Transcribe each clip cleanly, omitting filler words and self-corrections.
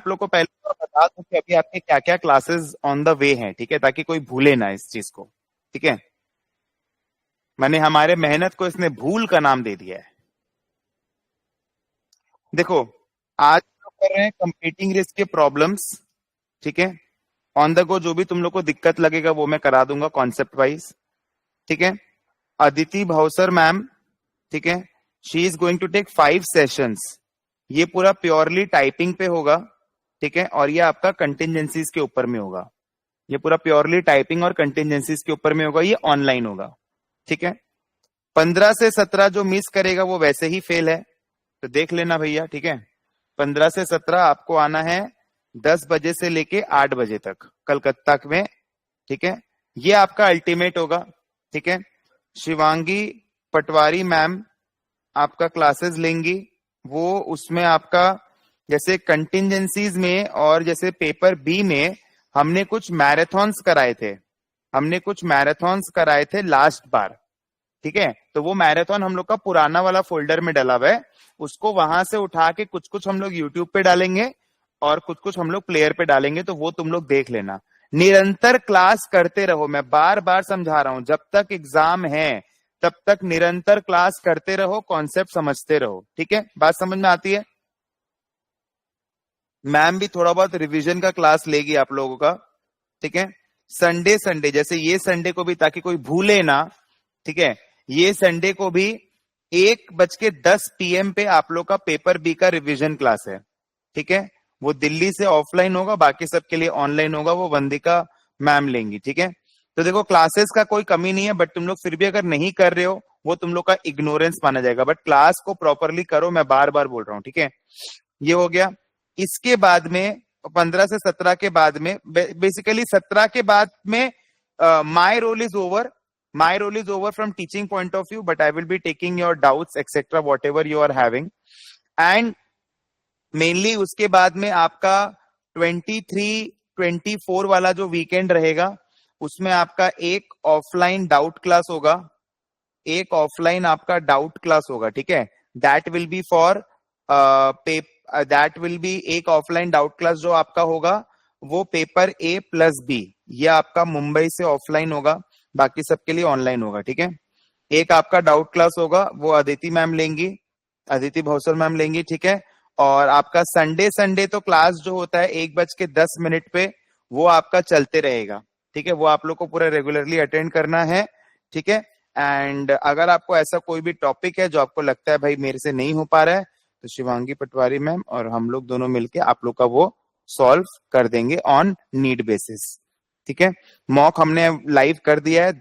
आप लोग को पहले बता दूं कि अभी आपके क्या क्या क्लासेस ऑन द वे हैं, ठीक है, ताकि कोई भूले ना इस चीज को, ठीक है। मैंने हमारे मेहनत को इसने भूल का नाम दे दिया है। देखो, आज हम लोग कर रहे हैं कंपीटिंग रिस्क के प्रॉब्लम्स, ठीक है। ऑन द गो जो भी तुम लोग को दिक्कत लगेगा वो मैं करा दूंगा कॉन्सेप्ट वाइज, ठीक है। अदिति भावसर मैम, ठीक है, she is going to take 5 sessions. ये पूरा प्योरली टाइपिंग पे होगा, ठीक है, और ये आपका कंटिजेंसीज के ऊपर में होगा। ये पूरा प्योरली टाइपिंग और कंटिजेंसीज के ऊपर में होगा, ये ऑनलाइन होगा, ठीक है। 15 से 17 जो मिस करेगा वो वैसे ही फेल है, तो देख लेना भैया, ठीक है। 15 से 17 आपको आना है 10 बजे से लेके 8 बजे तक कलकत्ता में, ठीक है। ये आपका अल्टीमेट होगा, ठीक है। शिवांगी पटवारी मैम आपका क्लासेस लेंगी, वो उसमें आपका जैसे कंटिजेंसीज में और जैसे पेपर बी में हमने कुछ मैराथन्स कराए थे, हमने कुछ मैराथन्स कराए थे लास्ट बार, ठीक है। तो वो मैराथन हम लोग का पुराना वाला फोल्डर में डला हुआ है, उसको वहां से उठा के कुछ कुछ हम लोग यूट्यूब पे डालेंगे और कुछ कुछ हम लोग प्लेयर पे डालेंगे, तो वो तुम लोग देख लेना। निरंतर क्लास करते रहो, मैं बार बार समझा रहा हूं, जब तक एग्जाम है तब तक निरंतर क्लास करते रहो, कॉन्सेप्ट समझते रहो, ठीक है। बात समझ में आती है? मैम भी थोड़ा बहुत रिवीजन का क्लास लेगी आप लोगों का, ठीक है। संडे संडे जैसे ये संडे को भी, ताकि कोई भूले ना, ठीक है, ये संडे को भी 1:10 PM पे आप लोग का पेपर बी का रिवीजन क्लास है, ठीक है। वो दिल्ली से ऑफलाइन होगा, बाकी सबके लिए ऑनलाइन होगा, वो वंदिका मैम लेंगी, ठीक है। तो देखो, क्लासेस का कोई कमी नहीं है, बट तुम लोग फिर भी अगर नहीं कर रहे हो वो तुम लोग का इग्नोरेंस माना जाएगा, बट क्लास को प्रॉपरली करो, मैं बार बार बोल रहा हूं, ठीक है। ये हो गया। इसके बाद में 15 से 17 के बाद में, बेसिकली 17 के बाद में my role is over, my role is over from teaching point of view, but I will be taking your doubts etc whatever you are having, and mainly उसके बाद में आपका 23-24 वाला जो वीकेंड रहेगा उसमें आपका एक ऑफलाइन डाउट क्लास होगा, एक ऑफलाइन आपका डाउट क्लास होगा, ठीक है। That will be for that will be एक ऑफलाइन डाउट क्लास जो आपका होगा वो पेपर A+B, ये आपका मुंबई से ऑफलाइन होगा, बाकी सबके लिए ऑनलाइन होगा, ठीक है। एक आपका डाउट क्लास होगा, वो अदिति मैम लेंगी, अदिति भौसर मैम लेंगी, ठीक है। और आपका संडे संडे तो क्लास जो होता है 1:10 पे, वो आपका चलते रहेगा, ठीक है। वो आप लोग को पूरा रेगुलरली अटेंड करना है, ठीक है। एंड अगर आपको ऐसा कोई भी टॉपिक है जो आपको लगता है भाई मेरे से नहीं हो पा रहा है, तो शिवांगी पटवारी मैम और हम लोग दोनों मिलके आप लोग का वो सॉल्व कर देंगे ऑन नीड बेसिस, ठीक है। मॉक हमने लाइव कर दिया है।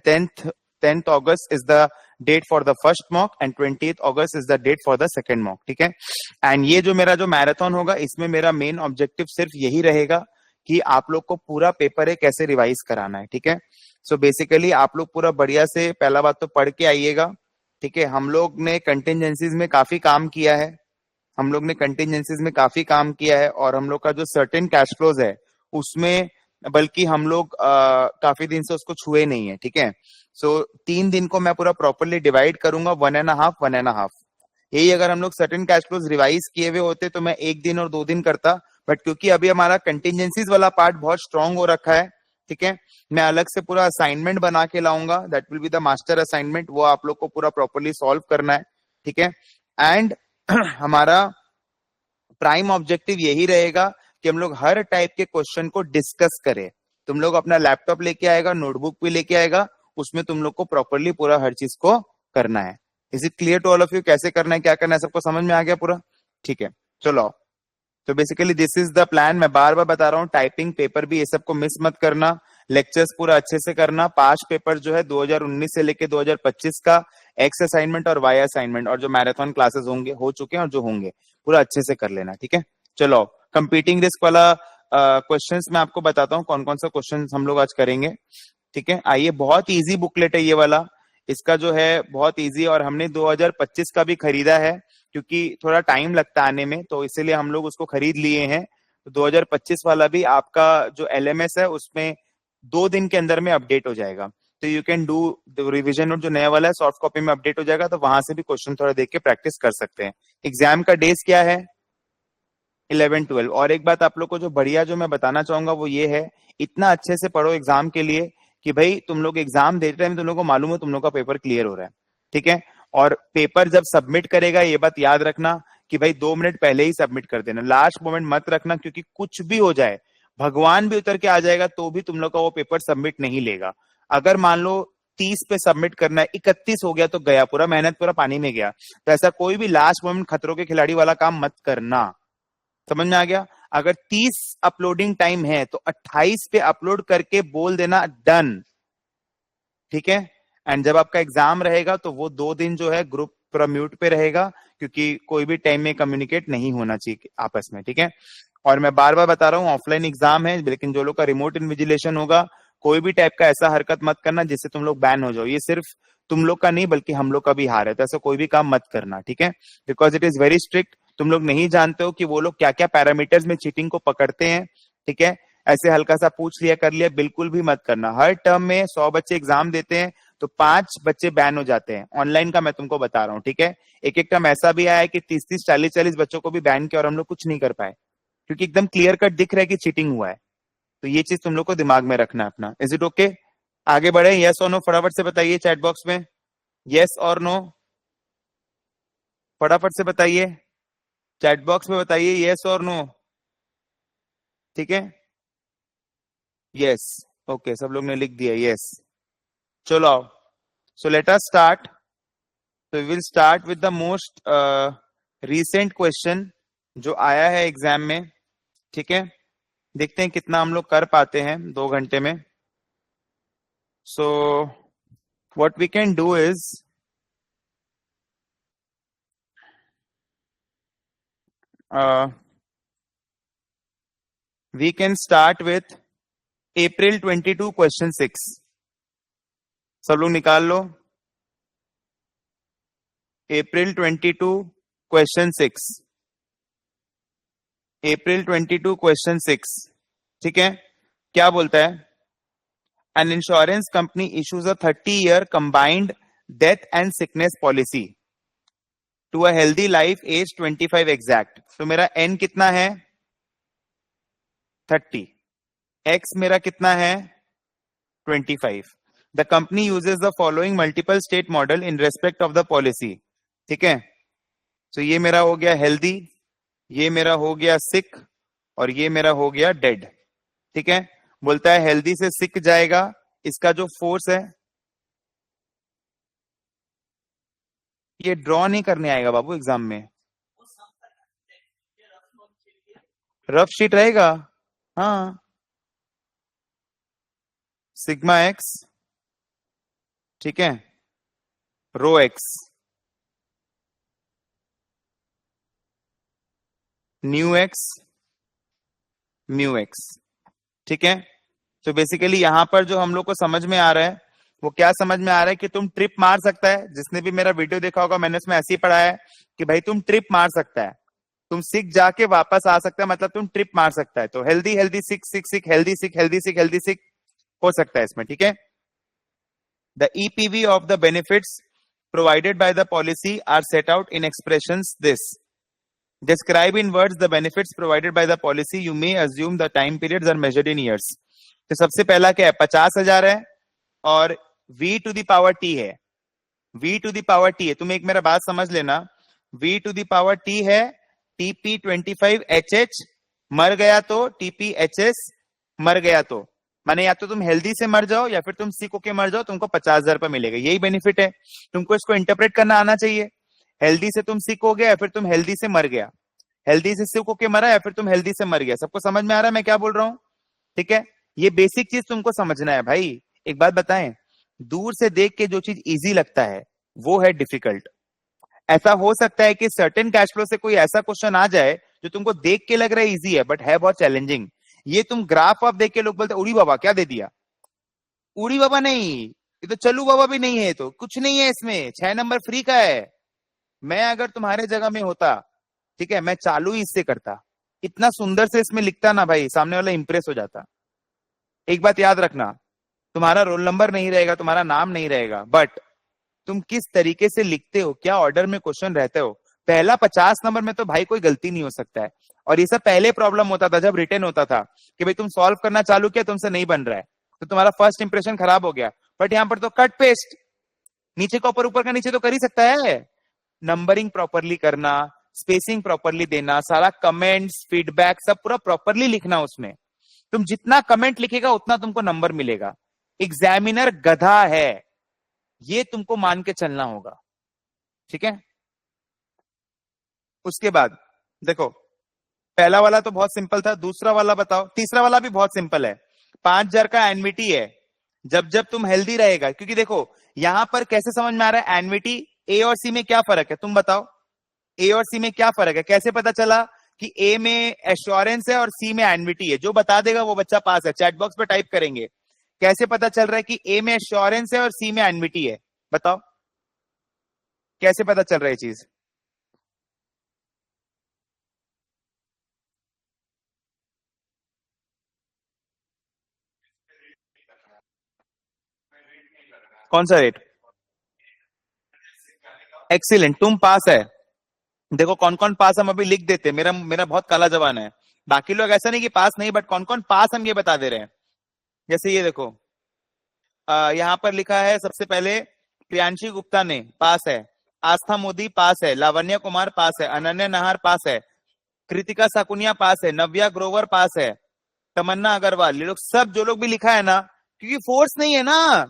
10th August is the date for the first mock and 20th August is the date for the second mock, ठीक है। एंड ये जो मेरा जो मैराथन होगा इसमें मेरा मेन ऑब्जेक्टिव सिर्फ यही रहेगा कि आप लोग को पूरा पेपर है कैसे रिवाइज कराना है, ठीक है। सो बेसिकली आप लोग पूरा बढ़िया से पहला बात तो पढ़ के आइएगा, ठीक है। हम लोग ने कंटिजेंसीज में काफी काम किया है, हम लोग ने कंटिजेंसीज में काफी काम किया है, और हम लोग का जो सर्टेन कैश फ्लोज है उसमें बल्कि हम लोग काफी दिन से उसको छुए नहीं है, ठीक है। सो 3 दिन को मैं पूरा प्रॉपरली डिवाइड करूंगा, 1.5 यही अगर हम लोग सर्टेन कैश फ्लोज रिवाइज किए हुए होते तो मैं 1 दिन और 2 दिन करता, बट क्योंकि अभी हमारा कंटिजेंसीज वाला पार्ट बहुत स्ट्रांग हो रखा है, ठीक है। मैं अलग से पूरा असाइनमेंट बना के लाऊंगा, that will be the master assignment, वो आप लोग को पूरा प्रॉपरली सॉल्व करना है, ठीक है। एंड हमारा प्राइम ऑब्जेक्टिव यही रहेगा कि हम लोग हर टाइप के क्वेश्चन को डिस्कस करें। तुम लोग अपना लैपटॉप लेके आएगा, नोटबुक भी लेके आएगा, उसमें तुम लोग को प्रॉपरली पूरा हर चीज को करना है। Is it clear to all of you? कैसे करना है, क्या करना है, सबको समझ में आ गया पूरा? ठीक है, चलो। तो basically this is the plan. मैं बार बार बता रहा हूँ, टाइपिंग पेपर भी ये सबको मिस मत करना, लेक्चर्स पूरा अच्छे से करना। 5 पेपर जो है 2019 से लेके 2025 का, एक्स असाइनमेंट और वाई असाइनमेंट, और जो मैराथन क्लासेस होंगे, हो चुके हैं और जो होंगे, पूरा अच्छे से कर लेना, ठीक है। चलो, कंपीटिंग रिस्क वाला क्वेश्चंस मैं आपको बताता हूँ कौन कौन सा क्वेश्चन हम लोग आज करेंगे, ठीक है। आइए, बहुत इजी बुकलेट है ये वाला, इसका जो है बहुत इजी, और हमने 2025 का भी खरीदा है क्योंकि थोड़ा टाइम लगता है आने में, तो इसीलिए हम लोग उसको खरीद लिए हैं। तो 2025 वाला भी आपका जो एलएमएस है उसमें 2 दिन के अंदर में अपडेट हो जाएगा, तो यू कैन डू रिविजन। और जो नया वाला है सॉफ्ट कॉपी में अपडेट हो जाएगा, तो वहां से भी क्वेश्चन थोड़ा देख के प्रैक्टिस कर सकते हैं। एग्जाम का डेज क्या है? 11-12। और एक बात आप लोग को जो बढ़िया जो मैं बताना चाहूंगा वो ये है, इतना अच्छे से पढ़ो एग्जाम के लिए कि भाई तुम लोग एग्जाम देते टाइम तुम लोग को मालूम हो तुम लोग का पेपर क्लियर हो रहा है, ठीक है। और पेपर जब सबमिट करेगा ये बात याद रखना कि भाई 2 मिनट पहले ही सबमिट कर देना, लास्ट मोमेंट मत रखना, क्योंकि कुछ भी हो जाए, भगवान भी उतर के आ जाएगा तो भी तुम लोग का वो पेपर सबमिट नहीं लेगा। अगर मान लो 30 पे सबमिट करना है, 31 हो गया तो गया, पूरा मेहनत पूरा पानी में गया। तो ऐसा कोई भी लास्ट मोमेंट खतरों के खिलाड़ी वाला काम मत करना, समझ में आ गया। अगर 30 अपलोडिंग टाइम है तो 28 पे अपलोड करके बोल देना डन, ठीक है। एंड जब आपका एग्जाम रहेगा तो वो 2 दिन जो है ग्रुप पूरा म्यूट पे रहेगा, क्योंकि कोई भी टाइम में कम्युनिकेट नहीं होना चाहिए आपस में, ठीक है। और मैं बार बार बता रहा हूँ ऑफलाइन एग्जाम है, लेकिन जो लोग का रिमोट इन्विजिलेशन होगा, कोई भी टाइप का ऐसा हरकत मत करना जिससे तुम लोग बैन हो जाओ। ये सिर्फ तुम लोग का नहीं बल्कि हम लोग का भी हार है, तो ऐसा कोई भी काम मत करना, ठीक है। Because it is very strict, तुम लोग नहीं जानते हो कि वो लोग क्या क्या पैरामीटर्स में चीटिंग को पकड़ते हैं, ठीक है। ऐसे हल्का सा पूछ लिया कर लिया बिल्कुल भी मत करना। हर टर्म में 100 बच्चे एग्जाम देते हैं तो 5 बच्चे बैन हो जाते हैं, ऑनलाइन का मैं तुमको बता रहा हूँ, ठीक है। एक एक टर्म ऐसा भी आया है कि 30-30 40-40 बच्चों को भी बैन किया और हम लोग कुछ नहीं कर पाए, क्योंकि एकदम क्लियर कट दिख रहा है कि चीटिंग हुआ है। तो ये चीज तुम लोग को दिमाग में रखना है अपना। Is it okay? आगे बढ़े, यस और नो फटाफट से बताइए चैट बॉक्स में, यस और नो फटाफट से बताइए, चैट बॉक्स में बताइए यस और नो, ठीक है। यस, ओके, सब लोग ने लिख दिया यस। चलो आओ, सो लेट अस स्टार्ट। तो we will start with the most recent question जो आया है एग्जाम में, ठीक है। देखते हैं कितना हम लोग कर पाते हैं 2 घंटे में। So what we can do is we can start with April 22 question 6। सब लोग निकाल लो, April 22 क्वेश्चन 6, April 22 क्वेश्चन 6, ठीक है। क्या बोलता है? An insurance company issues a 30-year combined death and sickness policy to a healthy life age 25 exact। तो मेरा n कितना है? 30। x मेरा कितना है? 25। The company uses the following multiple state model in respect of the policy, ठीक है। तो ये मेरा हो गया हेल्दी, ये मेरा हो गया सिक, और ये मेरा हो गया डेड, ठीक है। बोलता है हेल्दी से सिक जाएगा, इसका जो फोर्स है, ये ड्रॉ नहीं करने आएगा बाबू एग्जाम में, रफ शीट रहेगा, हाँ। सिग्मा एक्स, ठीक है, rho x, nu x, mu x, ठीक है। तो बेसिकली यहां पर जो हम लोग को समझ में आ रहा है वो क्या समझ में आ रहा है कि तुम ट्रिप मार सकता है, जिसने भी मेरा वीडियो देखा होगा मैंने उसमें ऐसे ही पढ़ा है कि भाई तुम ट्रिप मार सकता है, तुम सिक जाके वापस आ सकता है, मतलब तुम ट्रिप मार सकता है। तो हेल्दी हेल्दी सिक सिक सिक हेल्दी सिक हेल्दी सिक हेल्दी सिक हो सकता है इसमें, ठीक है। The EPV of the benefits provided by the policy are set out in expressions this: describe in words the benefits provided by the policy, you may assume the time periods are measured in years। तो सबसे पहला क्या है? 50,000 है और v to the power t है, v to the power t है। तुम एक मेरा बात समझ लेना, v to the power t है, TP25HH मर गया तो TPHS मर गया तो, माने या तो तुम हेल्दी से मर जाओ या फिर तुम सिक होके मर जाओ, तुमको 50,000 रुपये मिलेगा, यही बेनिफिट है। तुमको इसको इंटरप्रेट करना आना चाहिए, हेल्दी से तुम सिक हो गया या फिर तुम हेल्दी से मर गया, हेल्दी से सिक होके मरा या फिर तुम हेल्दी से मर गया। सबको समझ में आ रहा है मैं क्या बोल रहा हूँ? ठीक है, ये बेसिक चीज तुमको समझना है भाई। एक बात बताएं, दूर से देख के जो चीज इजी लगता है वो है डिफिकल्ट। ऐसा हो सकता है कि सर्टेन कैश फ्लो से कोई ऐसा क्वेश्चन आ जाए जो तुमको देख के लग रहा है इजी है बट है बहुत चैलेंजिंग। ये तुम ग्राफ आप देख के लोग बोलते उड़ी बाबा क्या दे दिया, उड़ी बाबा नहीं, ये तो चलू बाबा भी नहीं है, तो कुछ नहीं है इसमें, 6 नंबर फ्री का है। मैं अगर तुम्हारे जगह में होता, ठीक है, मैं चालू ही इससे करता, इतना सुंदर से इसमें लिखता ना भाई, सामने वाला इंप्रेस हो जाता। एक बात याद रखना, तुम्हारा रोल नंबर नहीं रहेगा, तुम्हारा नाम नहीं रहेगा, बट तुम किस तरीके से लिखते हो, क्या ऑर्डर में क्वेश्चन रहते हो, पहला 50 नंबर में तो भाई कोई गलती नहीं हो सकता है। और ये सब पहले प्रॉब्लम होता था जब रिटर्न होता था कि भाई तुम सॉल्व करना चालू किया, तुमसे नहीं बन रहा है, तो तुम्हारा फर्स्ट इंप्रेशन खराब हो गया। बट यहाँ पर तो कट पेस्ट, नीचे का ऊपर, ऊपर का नीचे तो कर ही सकता है। नंबरिंग प्रॉपरली करना, स्पेसिंग प्रॉपरली देना, सारा कमेंट्स फीडबैक सब पूरा प्रॉपरली लिखना उसमें। तुम जितना कमेंट लिखेगा उतना तुमको नंबर मिलेगा। एग्जामिनर गधा है, ये तुमको मान के चलना होगा, ठीक है। उसके बाद देखो, पहला वाला तो बहुत सिंपल था, दूसरा वाला बताओ। तीसरा वाला भी बहुत सिंपल है, 5,000 का एनविटी है। जब जब तुम हेल्दी रहेगा, क्योंकि देखो यहां पर कैसे समझ में आ रहा है एनविटी, ए और सी में क्या फर्क है तुम बताओ। ए और सी में क्या फर्क है, कैसे पता चला कि ए में एश्योरेंस है और सी में एनविटी है? जो बता देगा वो बच्चा पास है, चैट बॉक्स पे टाइप करेंगे। कैसे पता चल रहा है कि ए में एश्योरेंस है और सी में एनविटी है? बताओ कैसे पता चल रहा है ये चीज। कौन सा रेट? एक्सीलेंट, तुम पास है। देखो कौन कौन पास हम अभी लिख देते, मेरा मेरा बहुत काला जवान है। बाकी लोग ऐसा नहीं कि पास नहीं, बट कौन कौन पास हम ये बता दे रहे हैं। जैसे ये देखो, यहाँ पर लिखा है सबसे पहले प्रियांशी गुप्ता ने पास है, आस्था मोदी पास है, लावण्य कुमार पास है, अनन्या नाहर पास है, कृतिका साकुनिया पास है, नव्या ग्रोवर पास है, तमन्ना अग्रवाल, ये लोग सब जो लोग भी लिखा है ना, क्योंकि फोर्स नहीं है ना।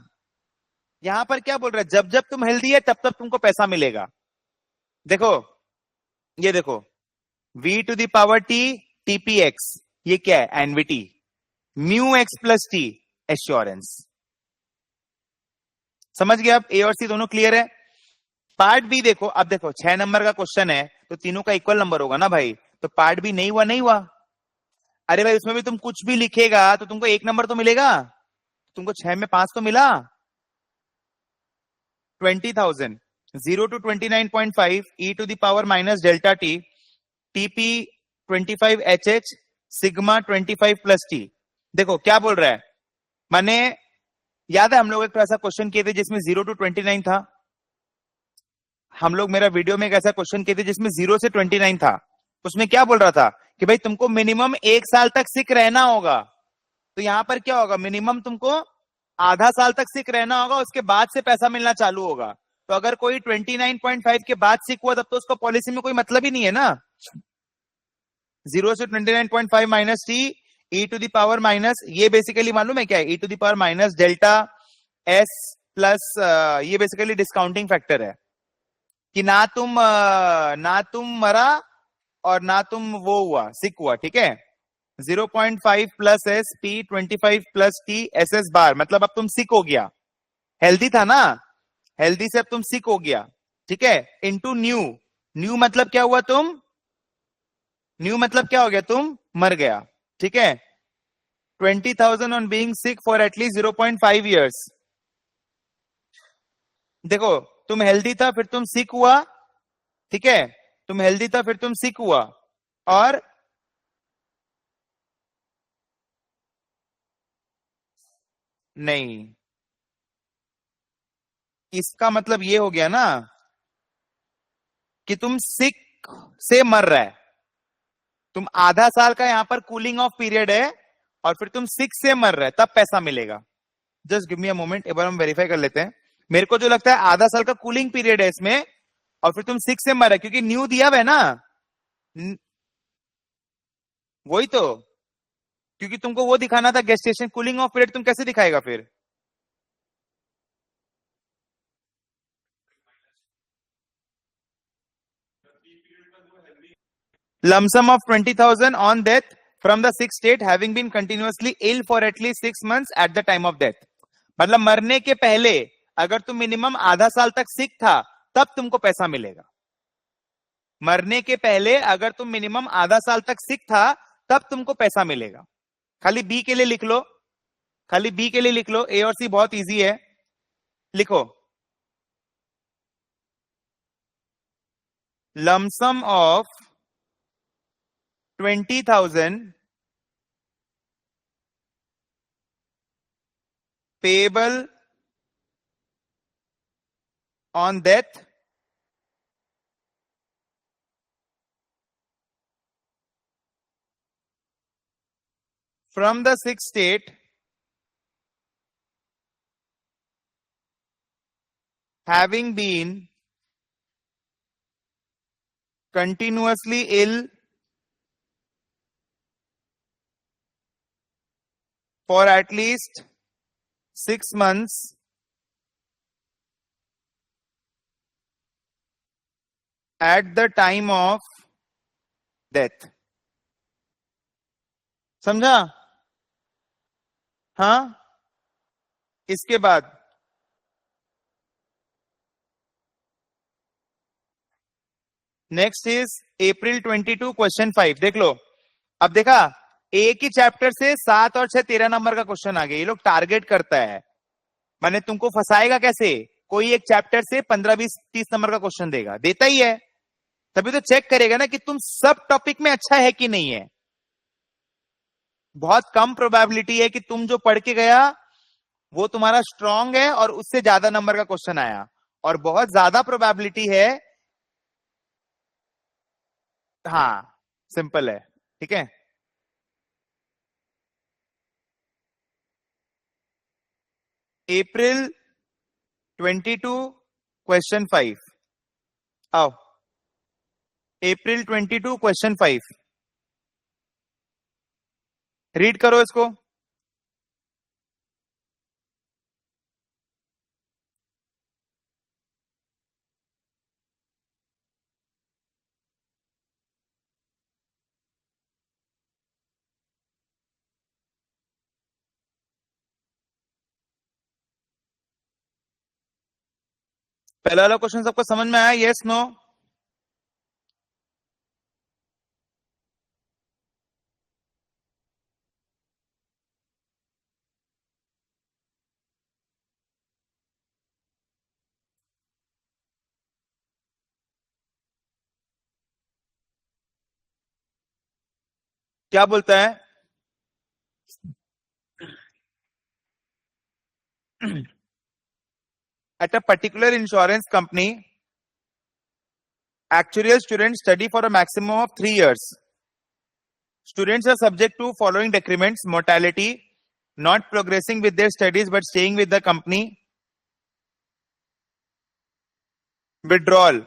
यहाँ पर क्या बोल रहा है, जब जब तुम हेल्दी है तब तब तुमको पैसा मिलेगा। देखो ये देखो, v to the power T TPX, ये क्या है? एनविटी। Mu x plus T, assurance. समझ गए आप? ए और सी दोनों क्लियर है। पार्ट बी देखो, अब देखो 6 नंबर का क्वेश्चन है तो तीनों का इक्वल नंबर होगा ना भाई, तो पार्ट बी नहीं हुआ, नहीं हुआ। अरे भाई उसमें भी तुम कुछ भी लिखेगा तो तुमको 1 नंबर तो मिलेगा, तुमको 6 में 5 तो मिला। 20,000, 0 to 29.5 e to the power minus delta T, TP 25 HH, sigma 25 + T। देखो क्या बोल रहा है, माने याद है हम लोग एक तो ऐसा क्वेश्चन किए थे जिसमें 0 to 29 था। हम लोग मेरा वीडियो में एक ऐसा क्वेश्चन किए थे जिसमें 0 से 29 था। उसमें क्या बोल रहा था कि भाई तुमको मिनिमम 1 साल तक सिक रहना होगा। तो यहां पर क्या होगा, मिनिमम तुमको आधा साल तक सिक रहना होगा, उसके बाद से पैसा मिलना चालू होगा। तो अगर कोई 29.5 के बाद सिक हुआ तब तो उसको पॉलिसी में कोई मतलब ही नहीं है ना। 0 से 29.5 minus T e to the power minus, ये बेसिकली मालूम है क्या है? E to the power minus delta S plus, ये बेसिकली डिस्काउंटिंग फैक्टर है कि ना तुम मरा और ना तुम वो हुआ, सिक हुआ, ठीक है। 0.5 plus S P 25 + T S S bar, मतलब अब तुम सिक हो गया। हेल्दी था ना, हेल्दी से अब तुम सिक हो गया, ठीक है। इनटू न्यू, न्यू मतलब क्या हुआ तुम, न्यू मतलब क्या हो गया, तुम मर गया, ठीक है। 20,000 on being sick for at least 0.5 years। देखो तुम हेल्दी था फिर तुम सिक हुआ, ठीक है। तुम हेल्दी था फिर तुम सिक हुआ, और नहीं, इसका मतलब ये हो गया ना कि तुम सिक से मर रहा है। तुम आधा साल का यहां पर कूलिंग ऑफ पीरियड है और फिर तुम सिक से मर रहे तब पैसा मिलेगा। Just give me a moment, एक बार हम वेरीफाई कर लेते हैं। मेरे को जो लगता है आधा साल का कूलिंग पीरियड है इसमें, और फिर तुम सिक से मर रहे क्योंकि न्यू दिया हुआ है ना। वही तो, क्योंकि तुमको वो दिखाना था गेस्टेशन, कूलिंग ऑफ पीरियड तुम कैसे दिखाएगा फिर? लमसम ऑफ 20,000 on death from the six state having been continuously ill for at least 6 months at the time of death. मतलब मरने के पहले अगर तुम मिनिमम आधा साल तक सिक था तब तुमको पैसा मिलेगा। मरने के पहले अगर तुम मिनिमम आधा साल तक सिक था तब तुमको पैसा मिलेगा। खाली बी के लिए लिख लो, खाली बी के लिए लिख लो, ए और सी बहुत इजी है। लिखो, लमसम ऑफ 20,000 payable on death from the sixth state having been continuously ill for at least 6 months at the time of death. समझा? हाँ, इसके बाद नेक्स्ट इज April 22 क्वेश्चन 5. देख लो, अब देखा एक ही चैप्टर से 7 और 6 13 नंबर का क्वेश्चन आ गया. ये लोग टारगेट करता है, माने तुमको फंसाएगा कैसे. कोई एक चैप्टर से 15 20 30 नंबर का क्वेश्चन देगा, देता ही है, तभी तो चेक करेगा ना कि तुम सब टॉपिक में अच्छा है कि नहीं है. बहुत कम प्रोबेबिलिटी है कि तुम जो पढ़ के गया वो तुम्हारा स्ट्रांग है और उससे ज्यादा नंबर का क्वेश्चन आया, और बहुत ज्यादा प्रोबेबिलिटी है. हाँ, सिंपल है. ठीक है, April 22 क्वेश्चन 5. आओ, April 22 क्वेश्चन 5 रीड करो इसको. पहला वाला क्वेश्चन सबको समझ में आया? Yes no? क्या बोलता है? At a particular insurance company, actuarial students study for a maximum of 3 years. Students are subject to following decrements: mortality, not progressing with their studies but staying with the company, withdrawal,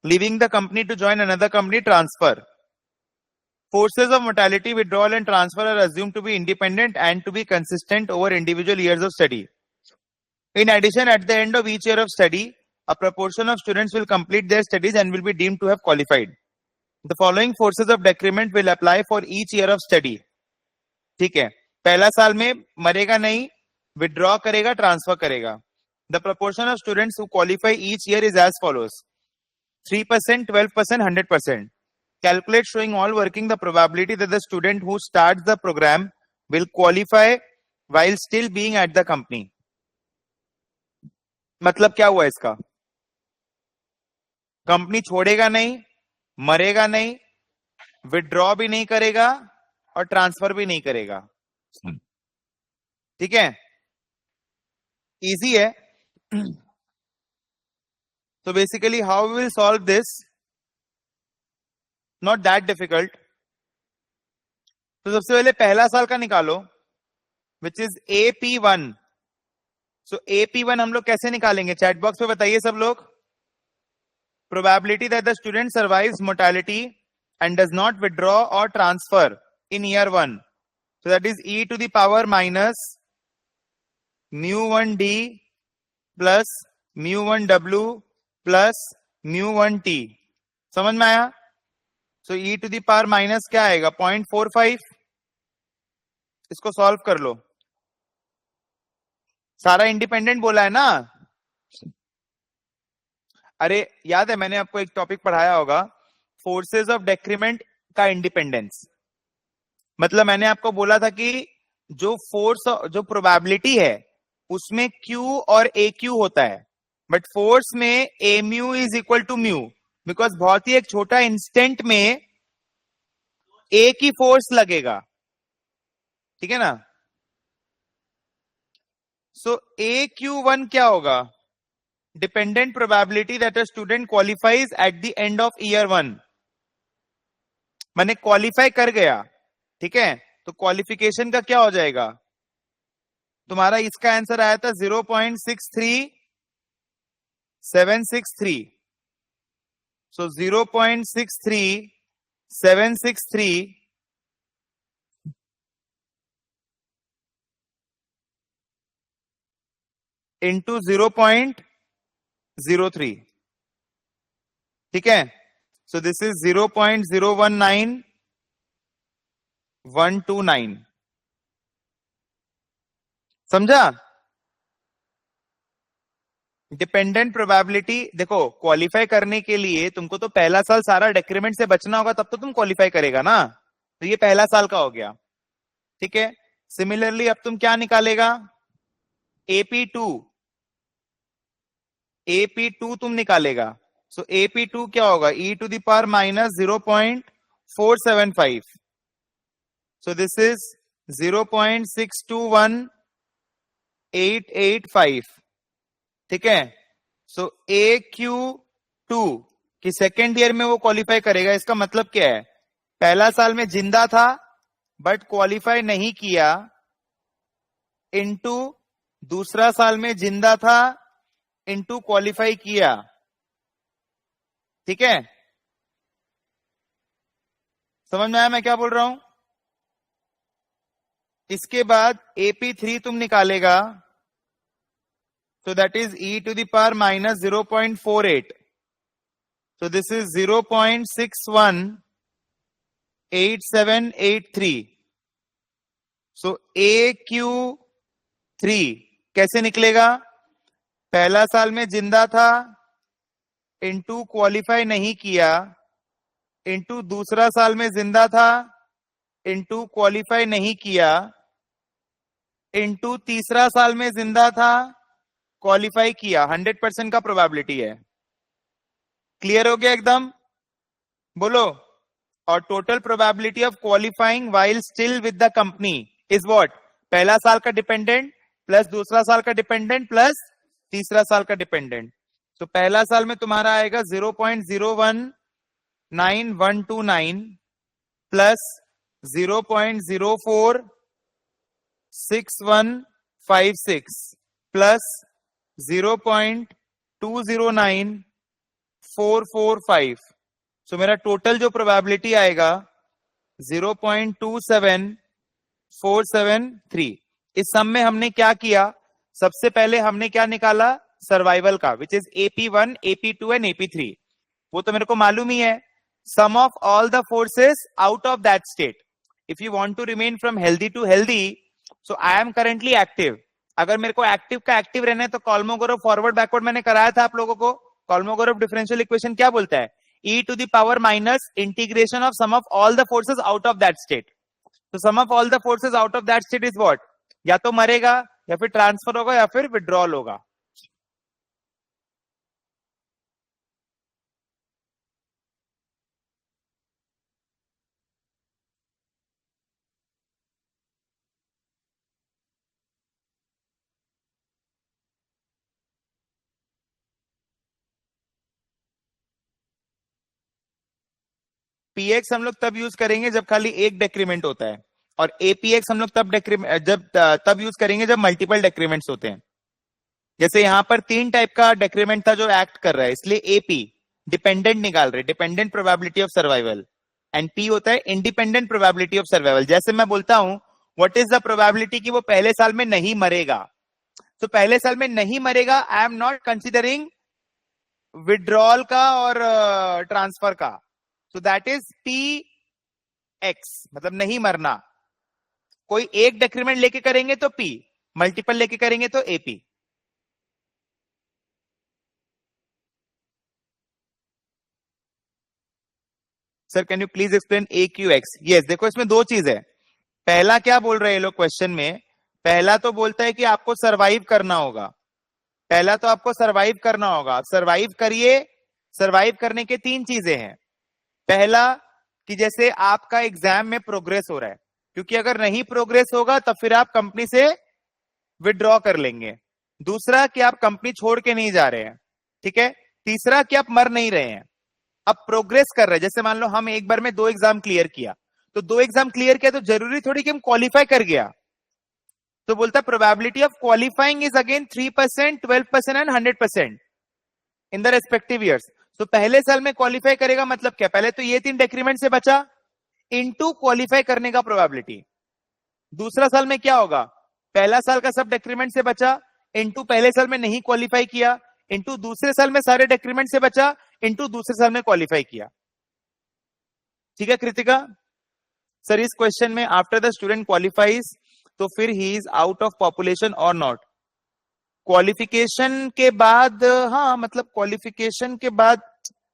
leaving the company to join another company, transfer. Forces of mortality, withdrawal and transfer are assumed to be independent and to be consistent over individual years of study. In addition, at the end of each year of study, a proportion of students will complete their studies and will be deemed to have qualified. The following forces of decrement will apply for each year of study. ठीक है, पहला साल में मरेगा नहीं, withdraw करेगा, transfer करेगा. The proportion of students who qualify each year is as follows: 3%, 12%, 100%. Calculate showing all working the probability that the student who starts the program will qualify while still being at the company. मतलब क्या हुआ इसका? Company छोड़ेगा नहीं, मरेगा नहीं, withdraw भी नहीं करेगा और ट्रांसफर भी नहीं करेगा. ठीक है, इजी है. So basically how we will solve this, not that difficult. तो सबसे पहले पहला साल का निकालो, which is AP1. So AP1 हम लोग कैसे निकालेंगे? चैट बॉक्स पे बताइए सब लोग. Probability that the student survives mortality and does not withdraw or transfer in year 1. So that is e to the power minus mu1d plus mu1w plus mu1t. समझ में आया? So e to the power minus क्या आएगा? 0.45. इसको solve कर लो. सारा independent बोला है ना? अरे याद है मैंने आपको एक टॉपिक पढ़ाया होगा, फोर्सेस ऑफ डेक्रीमेंट का इंडिपेंडेंस. मतलब मैंने आपको बोला था कि जो फोर्स, जो प्रोबेबिलिटी है उसमें Q और AQ होता है, बट फोर्स में A mu is equal to mu, because बहुत ही एक छोटा इंस्टेंट में A की फोर्स लगेगा. ठीक है ना? सो AQ1 क्या होगा? Dependent probability that a student qualifies at the end of year 1. मैंने क्वालिफाई कर गया, ठीक है, तो क्वालिफिकेशन का क्या हो जाएगा तुम्हारा? इसका आंसर आया था 0.63763। सो 0.63763 इंटू 0.03, ठीक है। सो दिस इज 0.019129, समझा? डिपेंडेंट प्रोबेबिलिटी देखो, क्वालिफाई करने के लिए तुमको तो पहला साल सारा डेक्रीमेंट से बचना होगा, तब तो तुम क्वालिफाई करेगा ना। तो ये पहला साल का हो गया, ठीक है। सिमिलरली अब तुम क्या निकालेगा? AP2, AP2 तुम निकालेगा। सो AP2 क्या होगा? e⁻ -0.475। सो दिस इज 0.621885, ठीक है। सो AQ2 कि सेकेंड ईयर में वो क्वालिफाई करेगा। इसका मतलब क्या है? पहला साल में जिंदा था बट क्वालिफाई नहीं किया, इनटू दूसरा साल में जिंदा था इनटू क्वालिफाई किया, ठीक है। समझ में आया मैं क्या बोल रहा हूं? इसके बाद AP3 तुम निकालेगा, so that is e⁻ -0.48, so this is 0.618783। so AQ3 कैसे निकलेगा? पहला साल में जिंदा था इनटू क्वालिफाई नहीं किया, इनटू दूसरा साल में जिंदा था इनटू क्वालिफाई नहीं किया, इनटू तीसरा साल में जिंदा था क्वालिफाई किया। 100% का प्रोबेबिलिटी है। क्लियर हो गया एकदम? बोलो। और total probability of qualifying while still with the company is what? पहला साल का डिपेंडेंट प्लस दूसरा साल का डिपेंडेंट प्लस तीसरा साल का डिपेंडेंट। तो पहला साल में तुम्हारा आएगा 0.019129 प्लस 0.046156 प्लस 0.209445। सो मेरा टोटल जो प्रोबेबिलिटी आएगा 0.27473। इस सम में हमने क्या किया? सबसे पहले हमने क्या निकाला? सर्वाइवल का, which is AP1, AP2 and AP3। वो तो मेरे को मालूम ही है। Some of all the forces out of that state. If you want to remain from healthy to healthy, so I am currently active. अगर मेरे को एक्टिव का एक्टिव रहना है तो कॉल्मोगोरोव फॉरवर्ड बैकवर्ड मैंने कराया था आप लोगों को। कॉल्मोगोरोव डिफरेंशियल इक्वेशन क्या बोलता है? Integration of sum of all the forces out of that state. तो sum of all the forces out of that state is what? या तो मरेगा या फिर ट्रांसफर होगा या फिर विड्रॉल होगा। पीएक्स हम लोग तब यूज करेंगे जब खाली एक डेक्रीमेंट होता है, और एपीएक्स हम लोग तब यूज करेंगे जब मल्टीपल डेक्रीमेंट्स होते हैं। जैसे यहां पर 3 टाइप का डेक्रीमेंट था जो एक्ट कर रहा है, इसलिए एपी डिपेंडेंट निकाल रहे, dependent probability of survival, and P होता है इंडिपेंडेंट प्रोबेबिलिटी ऑफ सर्वाइवल। जैसे मैं बोलता हूं व्हाट इज द प्रोबेबिलिटी कि वो पहले साल में नहीं मरेगा, तो पहले साल में नहीं मरेगा, I am not considering withdrawal का और ट्रांसफर का। So that is P x, मतलब नहीं मरना। कोई एक डेक्रीमेंट लेके करेंगे तो पी, मल्टीपल लेके करेंगे तो AP. Sir can you please explain A Q x? Yes, देखो इसमें 2 चीज है। पहला क्या बोल रहे हैं लोग क्वेश्चन में? पहला तो बोलता है कि आपको सरवाइव करना होगा। पहला तो आपको सरवाइव करना होगा। सरवाइव करिए। सरवाइव करने के 3 चीजें हैं। पहला कि जैसे आपका एग्जाम में प्रोग्रेस हो रहा है, क्योंकि अगर नहीं प्रोग्रेस होगा तब फिर आप कंपनी से विड्रॉ कर लेंगे। दूसरा कि आप कंपनी छोड़ के नहीं जा रहे हैं, ठीक है। तीसरा कि आप मर नहीं रहे हैं, अब प्रोग्रेस कर रहे हैं। जैसे मान लो हम एक बार में 2 एग्जाम क्लियर किया, तो 2 एग्जाम क्लियर किया तो जरूरी थोड़ी कि हम क्वालिफाई कर गया। तो बोलता probability of qualifying is again 3%, 12% and 100% in the respective years. तो पहले साल में क्वालिफाई करेगा मतलब क्या, पहले तो ये 3 डेक्रीमेंट से बचा, इनटू क्वालिफाई करने का प्रोबेबिलिटी। दूसरा साल में क्या होगा, पहला साल का सब डेक्रीमेंट से बचा, इनटू पहले साल में नहीं क्वालिफाई किया, इनटू दूसरे साल में सारे डेक्रीमेंट से बचा, इनटू दूसरे साल में क्वालिफाई किया। ठीक है कृतिका सर, इस क्वेश्चन में आफ्टर द स्टूडेंट क्वालिफाइज तो फिर ही इज आउट ऑफ पॉपुलेशन और नॉट। क्वालिफिकेशन के बाद, हाँ मतलब क्वालिफिकेशन के बाद,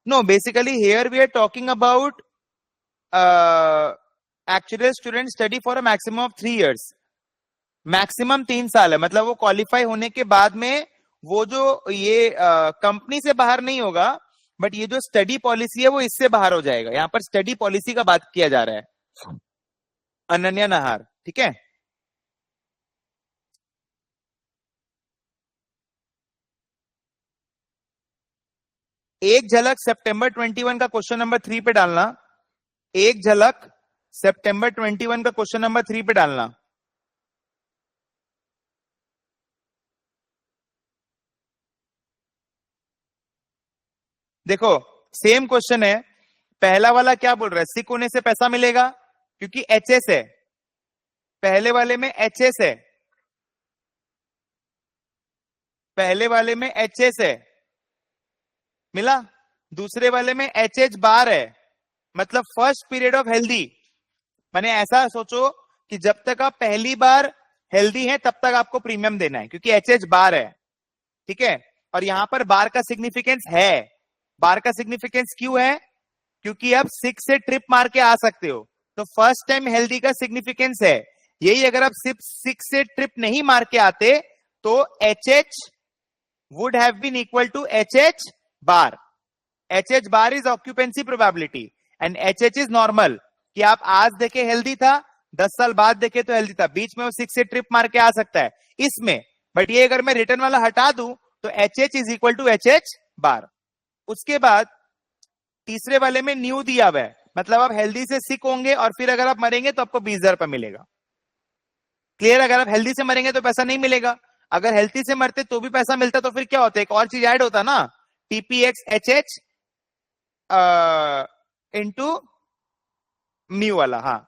no basically here we are talking about actual student study for a maximum of 3 years, maximum 3 साल है। मतलब वो क्वालिफाई होने के बाद में वो जो ये कंपनी से बाहर नहीं होगा, बट ये जो स्टडी पॉलिसी है वो इससे बाहर हो जाएगा। यहां पर स्टडी पॉलिसी का बात किया जा रहा है। अनन्या नाहर, ठीक है। एक झलक सितंबर 21 का क्वेश्चन नंबर 3 पे डालना, एक झलक सितंबर 21 का क्वेश्चन नंबर 3 पे डालना। देखो सेम क्वेश्चन है, पहला वाला क्या बोल रहा है, सिक होने से पैसा मिलेगा क्योंकि एचएस है, पहले वाले में एचएस है, पहले वाले में एचएस है, मिला। दूसरे वाले में एचएच बार है, मतलब फर्स्ट पीरियड ऑफ हेल्दी। मैंने ऐसा सोचो कि जब तक आप पहली बार हेल्दी हैं तब तक आपको प्रीमियम देना है क्योंकि एचएच बार है, ठीक है। और यहां पर बार का सिग्निफिकेंस है, बार का सिग्निफिकेंस क्यों है, क्योंकि आप 6 से ट्रिप मार के आ सकते हो, तो फर्स्ट टाइम हेल्दी का सिग्निफिकेंस है यही। अगर आप सिर्फ 6 से ट्रिप नहीं मार के आते तो H H would have been equal to H H bar. H H bar is occupancy probability and H H is normal, कि आप आज देखे हेल्दी था, 10 साल बाद देखे तो हेल्दी था, बीच में वो 6 से ट्रिप मार के आ सकता है इसमें। बट ये अगर मैं रिटर्न वाला हटा दूं तो H H is equal to H H bar. उसके बाद तीसरे वाले में न्यू दिया हुआ है, मतलब आप हेल्दी से सिक होंगे और फिर अगर आप मरेंगे तो आपको 20,000 रुपए मिलेगा। क्लियर, अगर आप हेल्दी से मरेंगे तो पैसा नहीं मिलेगा, अगर हेल्दी से मरते तो भी पैसा मिलता तो फिर क्या होता है, एक और चीज ऐड होता ना, टीपीएक्स एच एच इंटू म्यू वाला। हाँ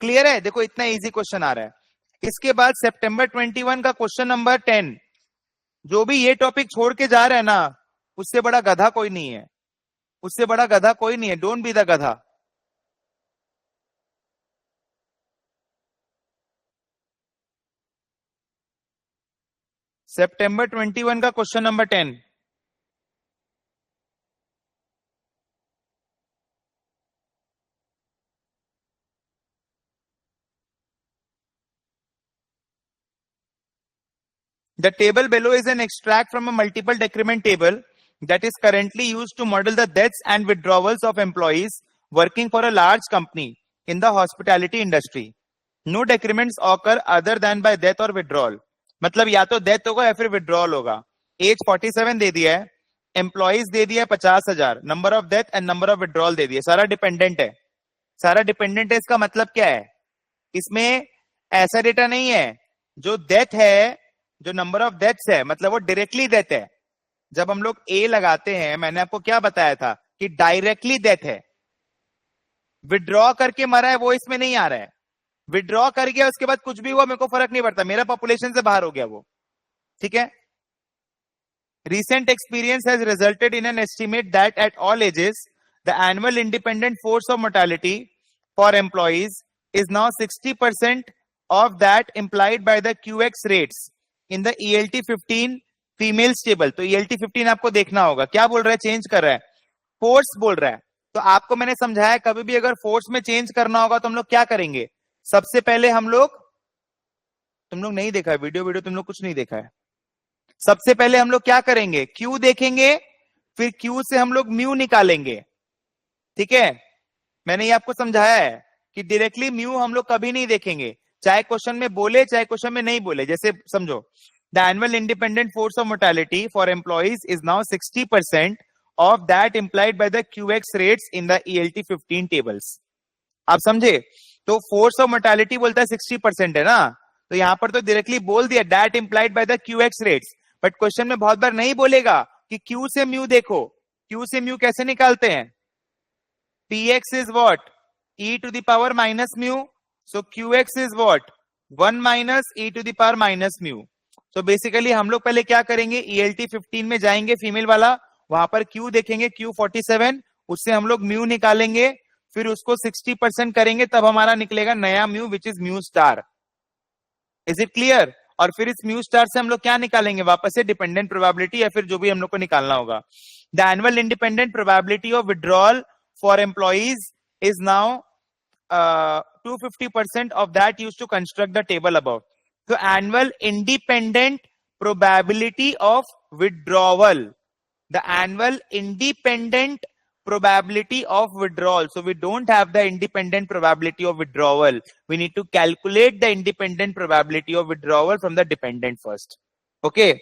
क्लियर है, देखो इतना इजी क्वेश्चन आ रहा है। इसके बाद सितंबर 21 का क्वेश्चन नंबर 10, जो भी ये टॉपिक छोड़ के जा रहा है ना उससे बड़ा गधा कोई नहीं है, उससे बड़ा गधा कोई नहीं है, डोंट बी द गधा। सितंबर 21 का question number 10, the table below is an extract from a multiple decrement table that is currently used to model the deaths and withdrawals of employees working for a large company in the hospitality industry. No decrements occur other than by death or withdrawal. मतलब या तो death होगा या फिर withdrawal होगा। As 47 दे दिया है, employees दे दिया है 50,000, number of death and number of withdrawal दे दिया, सारा डिपेंडेंट है, सारा डिपेंडेंट है। इसका मतलब क्या है, इसमें ऐसा डेटा नहीं है, जो डेथ है, जो नंबर ऑफ डेथ्स है मतलब वो डायरेक्टली डेथ है। जब हम लोग ए लगाते हैं, मैंने आपको क्या बताया था कि डायरेक्टली डेथ है, विड्रॉ करके मरा है वो इसमें नहीं आ रहा है। विड्रॉ कर गया उसके बाद कुछ भी हुआ मेरे को फर्क नहीं पड़ता, मेरा पॉपुलेशन से बाहर हो गया वो, ठीक है। Recent experience has resulted in an estimate that at all ages, the annual independent force of mortality for employees is now 60% of that implied by the QX rates in the ELT 15 females table। तो ELT 15 आपको देखना होगा, क्या बोल रहा है, change कर रहा है, फोर्स बोल रहा है। तो आपको मैंने समझाया कभी भी अगर फोर्स में चेंज करना होगा तो हम लोग क्या करेंगे, सबसे पहले हम लोग, तुम लोग नहीं देखा है वीडियो, तुम लोग कुछ नहीं देखा है, सबसे पहले हम लोग क्या करेंगे, क्यू देखेंगे, फिर क्यू से हम लोग म्यू निकालेंगे, ठीक है। मैंने ये आपको समझाया है कि डायरेक्टली म्यू हम लोग कभी नहीं देखेंगे, चाहे क्वेश्चन में बोले चाहे क्वेश्चन में नहीं बोले। जैसे समझो, the annual independent force of mortality for employees is now 60% of that implied by the क्यूएक्स rates in the ELT 15 tables. आप समझे? तो फोर्स ऑफ मोर्टेलिटी बोलता है 60% है ना, तो यहां पर तो डायरेक्टली बोल दिया that implied by the Q x rates, but question में बहुत बार नहीं बोलेगा कि क्यू से म्यू देखो, क्यू से म्यू कैसे निकालते हैं, px is what, e to the power minus mu, so qx is what, 1 minus e to the power minus mu. So basically हम लोग पहले क्या करेंगे, ELT 15 में जाएंगे फीमेल वाला, वहां पर Q देखेंगे Q47, उससे हम लोग म्यू निकालेंगे, फिर उसको 60% करेंगे, तब हमारा निकलेगा नया mu which is mu star. Is it clear? और फिर इस म्यू स्टार से हम लोग क्या निकालेंगे, वापस से डिपेंडेंट प्रोबेबिलिटी या फिर जो भी हम लोग को निकालना होगा. The annual independent probability of withdrawal for employees is now 250% of that used to construct the table above. So annual independent probability of withdrawal, the annual independent probability of withdrawal. So we don't have the independent probability of withdrawal. We need to calculate the independent probability of withdrawal from the dependent first. Okay,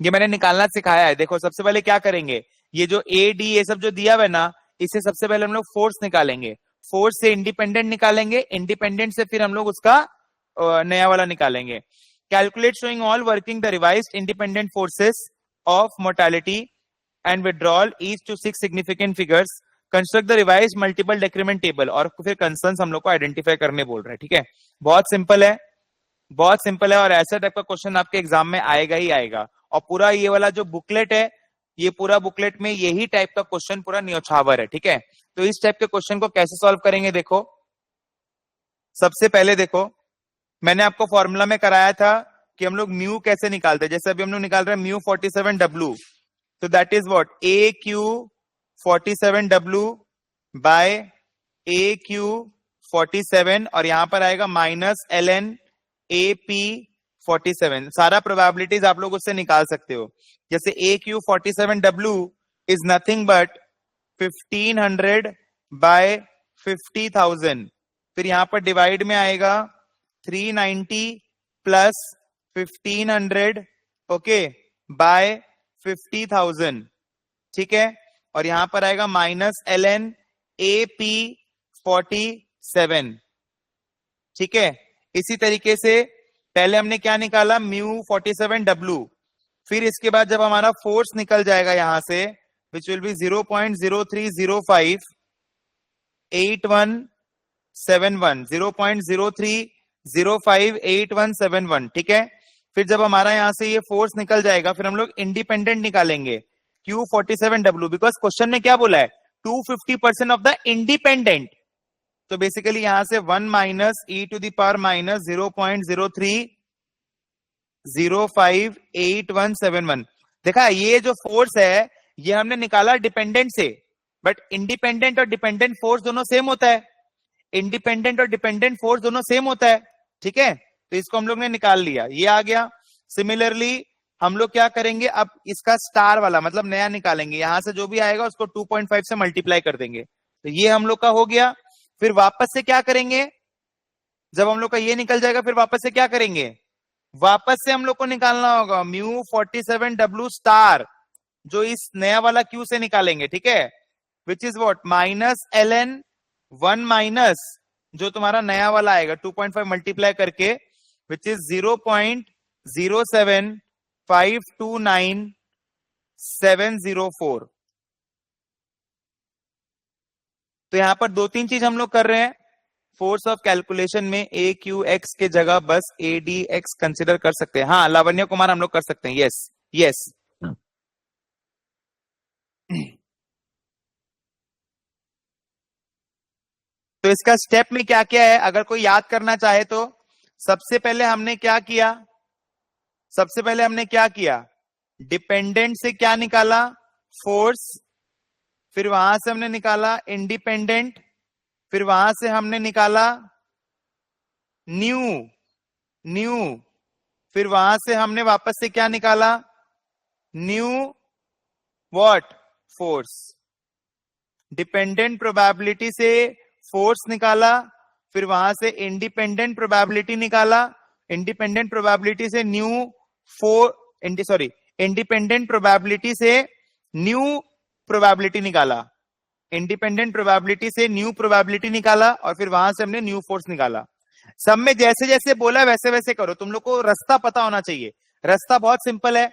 ये मैंने निकालना सिखाया है. देखो सबसे पहले क्या करेंगे, ये जो ए डी ये सब जो दिया हुआ है ना, इससे सबसे पहले हम लोग फोर्स निकालेंगे, फोर्स से इंडिपेंडेंट निकालेंगे, इंडिपेंडेंट से फिर हम लोग उसका नया वाला निकालेंगे. Calculate showing all working the revised independent forces of mortality and withdrawal each to 6 significant figures, construct the revised multiple decrement table, और फिर कंसर्न्स हम लोग को आइडेंटिफाई करने बोल रहे हैं. ठीक है, बहुत सिंपल है, बहुत सिंपल है, और ऐसा टाइप का क्वेश्चन आपके एग्जाम में आएगा ही आएगा. और पूरा ये वाला जो बुकलेट है, ये पूरा बुकलेट में यही टाइप का क्वेश्चन पूरा न्योछावर है. ठीक है, तो इस टाइप के क्वेश्चन को कैसे सॉल्व करेंगे, देखो सबसे पहले देखो मैंने आपको फॉर्मूला में कराया था कि हम लोग म्यू कैसे निकालते हैं. जैसे अभी हम लोग निकाल रहे हैं म्यू 47W, तो that is what, A Q 47W by A Q 47, और यहां पर आएगा माइनस ln ए पी 47. सारा प्रोबेबिलिटीज आप लोग उससे निकाल सकते हो. जैसे A Q 47W is nothing but 1500 by 50,000, फिर यहां पर डिवाइड में आएगा 390 प्लस 1500 ओके बाय 50,000. ठीक है, और यहां पर आएगा माइनस ln ए पी 47. ठीक है, इसी तरीके से पहले हमने क्या निकाला, म्यू 47W, फिर इसके बाद जब हमारा फोर्स निकल जाएगा यहां से, विच विल बी 0.0305 8171, 0.0305 8171. ठीक है, फिर जब हमारा यहां से ये फोर्स निकल जाएगा, फिर हम लोग इंडिपेंडेंट निकालेंगे Q47W, बिकॉज क्वेश्चन में क्या बोला है, 250% ऑफ द इंडिपेंडेंट. तो बेसिकली यहां से 1 minus e to the power minus 0.03058171. देखा, ये जो फोर्स है ये हमने निकाला डिपेंडेंट से, बट इंडिपेंडेंट और डिपेंडेंट फोर्स दोनों सेम होता है, इंडिपेंडेंट और डिपेंडेंट फोर्स दोनों सेम होता है. ठीक है, तो इसको हम लोग ने निकाल लिया, ये आ गया. सिमिलरली हम लोग क्या करेंगे, अब इसका स्टार वाला मतलब नया निकालेंगे, यहां से जो भी आएगा उसको 2.5 से मल्टीप्लाई कर देंगे, तो ये हम लोग का हो गया. फिर वापस से क्या करेंगे, जब हम लोग का ये निकल जाएगा, फिर वापस से क्या करेंगे, वापस से हम लोग को निकालना होगा म्यू 47W स्टार, जो इस नया वाला क्यू से निकालेंगे. ठीक है, which is what, minus ln 1 minus जो तुम्हारा नया वाला आएगा 2.5 मल्टीप्लाई करके, विच इज 0.07529,704. तो यहां पर 2-3 चीज हम लोग कर रहे हैं. फोर्स ऑफ कैलकुलेशन में ए क्यू एक्स के जगह बस ए डी एक्स कंसिडर कर सकते हैं. हाँ लावण्य कुमार, हम लोग कर सकते हैं. Yes yes. तो इसका स्टेप में क्या क्या है, अगर कोई याद करना चाहे तो सबसे पहले हमने क्या किया, सबसे पहले हमने क्या किया, डिपेंडेंट से क्या निकाला, फोर्स, फिर वहां से हमने निकाला इंडिपेंडेंट, फिर वहां से हमने निकाला न्यू न्यू, फिर वहां से हमने वापस से क्या निकाला, knew what, force. Dependent probability से फोर्स निकाला, फिर वहां से इंडिपेंडेंट प्रोबेबिलिटी निकाला, इंडिपेंडेंट प्रोबेबिलिटी से न्यू इंडिपेंडेंट प्रोबेबिलिटी से न्यू प्रोबेबिलिटी निकाला. इंडिपेंडेंट प्रोबेबिलिटी से न्यू प्रोबेबिलिटी निकाला और फिर वहां से हमने न्यू फोर्स निकाला। सब में जैसे जैसे बोला वैसे वैसे करो, तुम लोग को रास्ता पता होना चाहिए। रास्ता बहुत सिंपल है।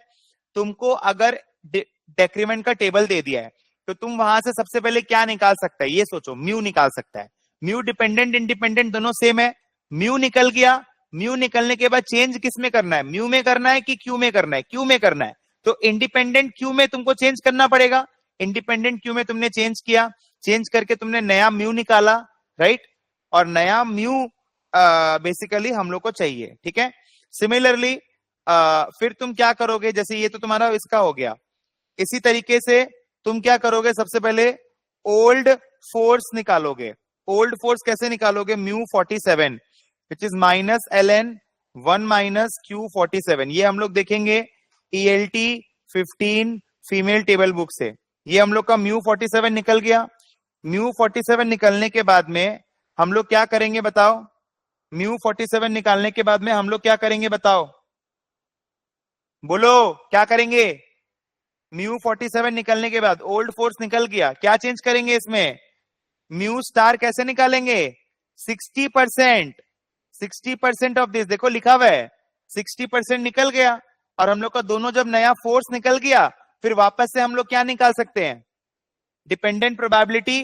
तुमको अगर डेक्रीमेंट का टेबल दे दिया है तो तुम वहां से सबसे पहले क्या निकाल सकता है ये सोचो, म्यू निकाल सकता है। म्यू डिपेंडेंट इंडिपेंडेंट दोनों सेम है, म्यू निकल गया। म्यू निकलने के बाद चेंज किस में करना है, म्यू में करना है कि क्यू में करना है, क्यू में करना है। तो इंडिपेंडेंट क्यू में तुमको चेंज करना पड़ेगा। इंडिपेंडेंट क्यू में तुमने चेंज किया, चेंज करके तुमने नया म्यू निकाला, राइट। और नया म्यू बेसिकली हम लोग को चाहिए, ठीक है। सिमिलरली फिर तुम क्या करोगे, जैसे ये तो तुम्हारा इसका हो गया। इसी तरीके से तुम क्या करोगे, सबसे पहले ओल्ड फोर्स निकालोगे। ओल्ड फोर्स कैसे निकालोगे, mu 47 which is minus L N 1 - Q 47। ये हम लोग देखेंगे ELT 15 फीमेल टेबल बुक से। ये हम लोग का म्यू 47 निकल गया। म्यू 47 निकलने के बाद में हम लोग क्या करेंगे बताओ, म्यू 47 निकालने के बाद में हम लोग क्या करेंगे बताओ, बोलो क्या करेंगे। म्यू 47 निकलने के बाद ओल्ड फोर्स निकल गया, क्या चेंज करेंगे इसमें, म्यू स्टार कैसे निकालेंगे, 60%। 60% ऑफ दिस देखो लिखा हुआ है, 60% निकल गया। और हम लोग का दोनों जब नया फोर्स निकल गया फिर वापस से हम लोग क्या निकाल सकते हैं, डिपेंडेंट प्रोबेबिलिटी।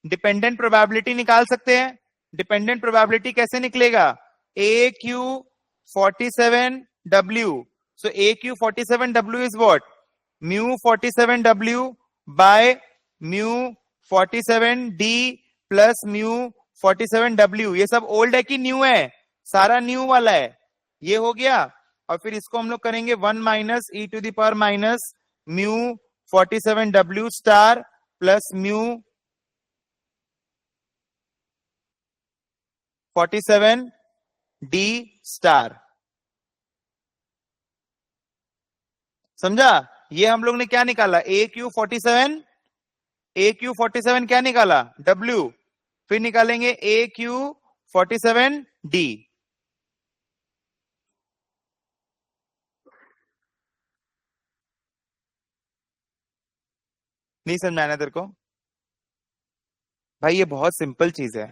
डिपेंडेंट प्रोबेबिलिटी निकाल सकते हैं। डिपेंडेंट प्रोबेबिलिटी कैसे निकलेगा, AQ 47W। So AQ 47W is what, mu 47W by mu 47D plus mu 47W। ये सब ओल्ड है कि न्यू है, सारा न्यू वाला है। ये हो गया। और फिर इसको हम लोग करेंगे 1 - E⁻ mu 47W star plus mu 47D star. समझा। ये हम लोग ने क्या निकाला, AQ 47 क्या निकाला, W। फिर निकालेंगे AQ 47D। नहीं समझ आना तेरे को, भाई ये बहुत सिंपल चीज है।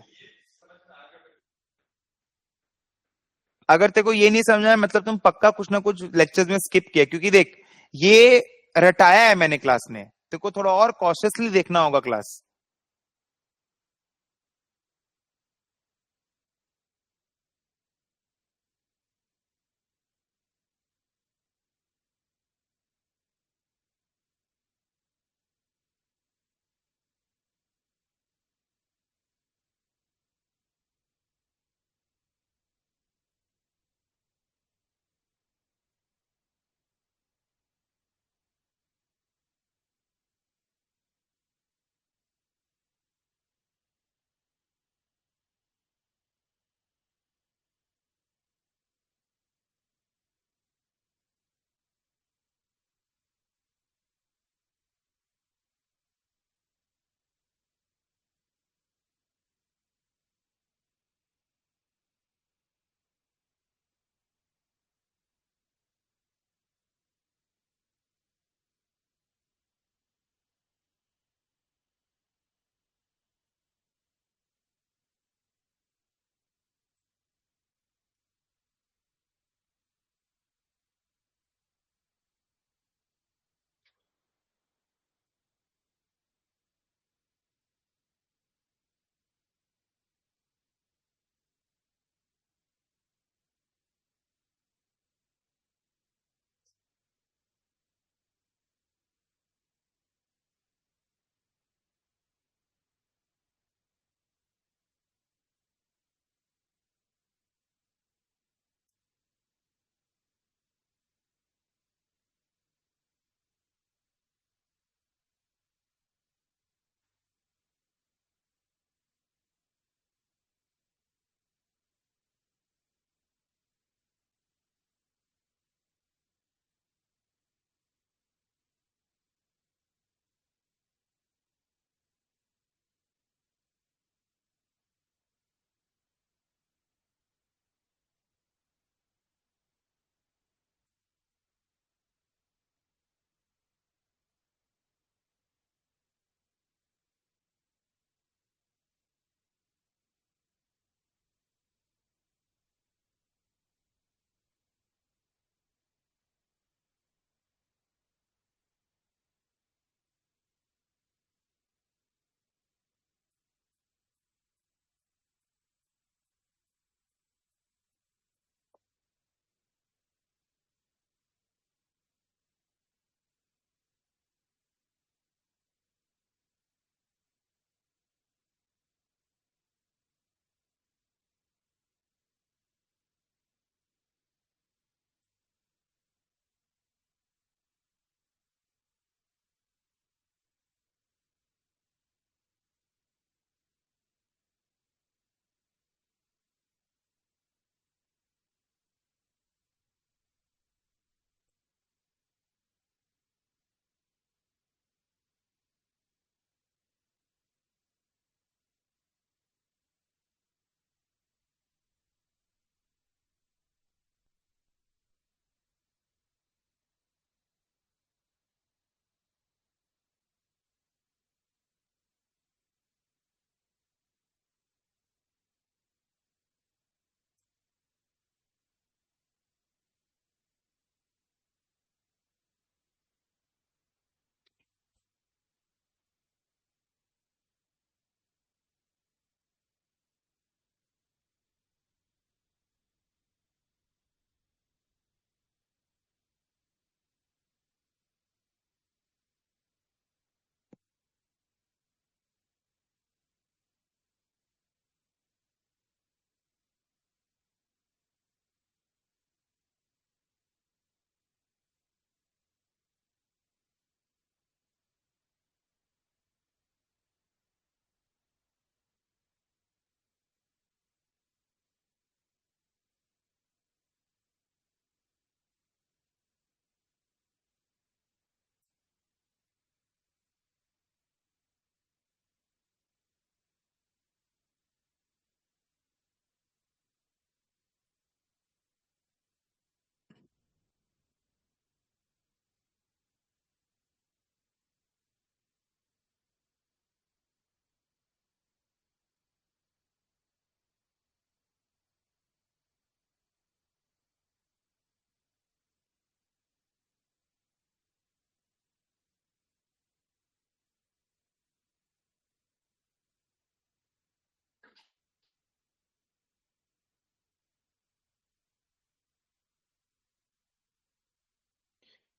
अगर तेरे को ये नहीं समझा है मतलब तुम पक्का कुछ ना कुछ लेक्चर्स में स्किप किया, क्योंकि देख ये रटाया है मैंने क्लास में, तेरे को थोड़ा और कॉशियसली देखना होगा क्लास।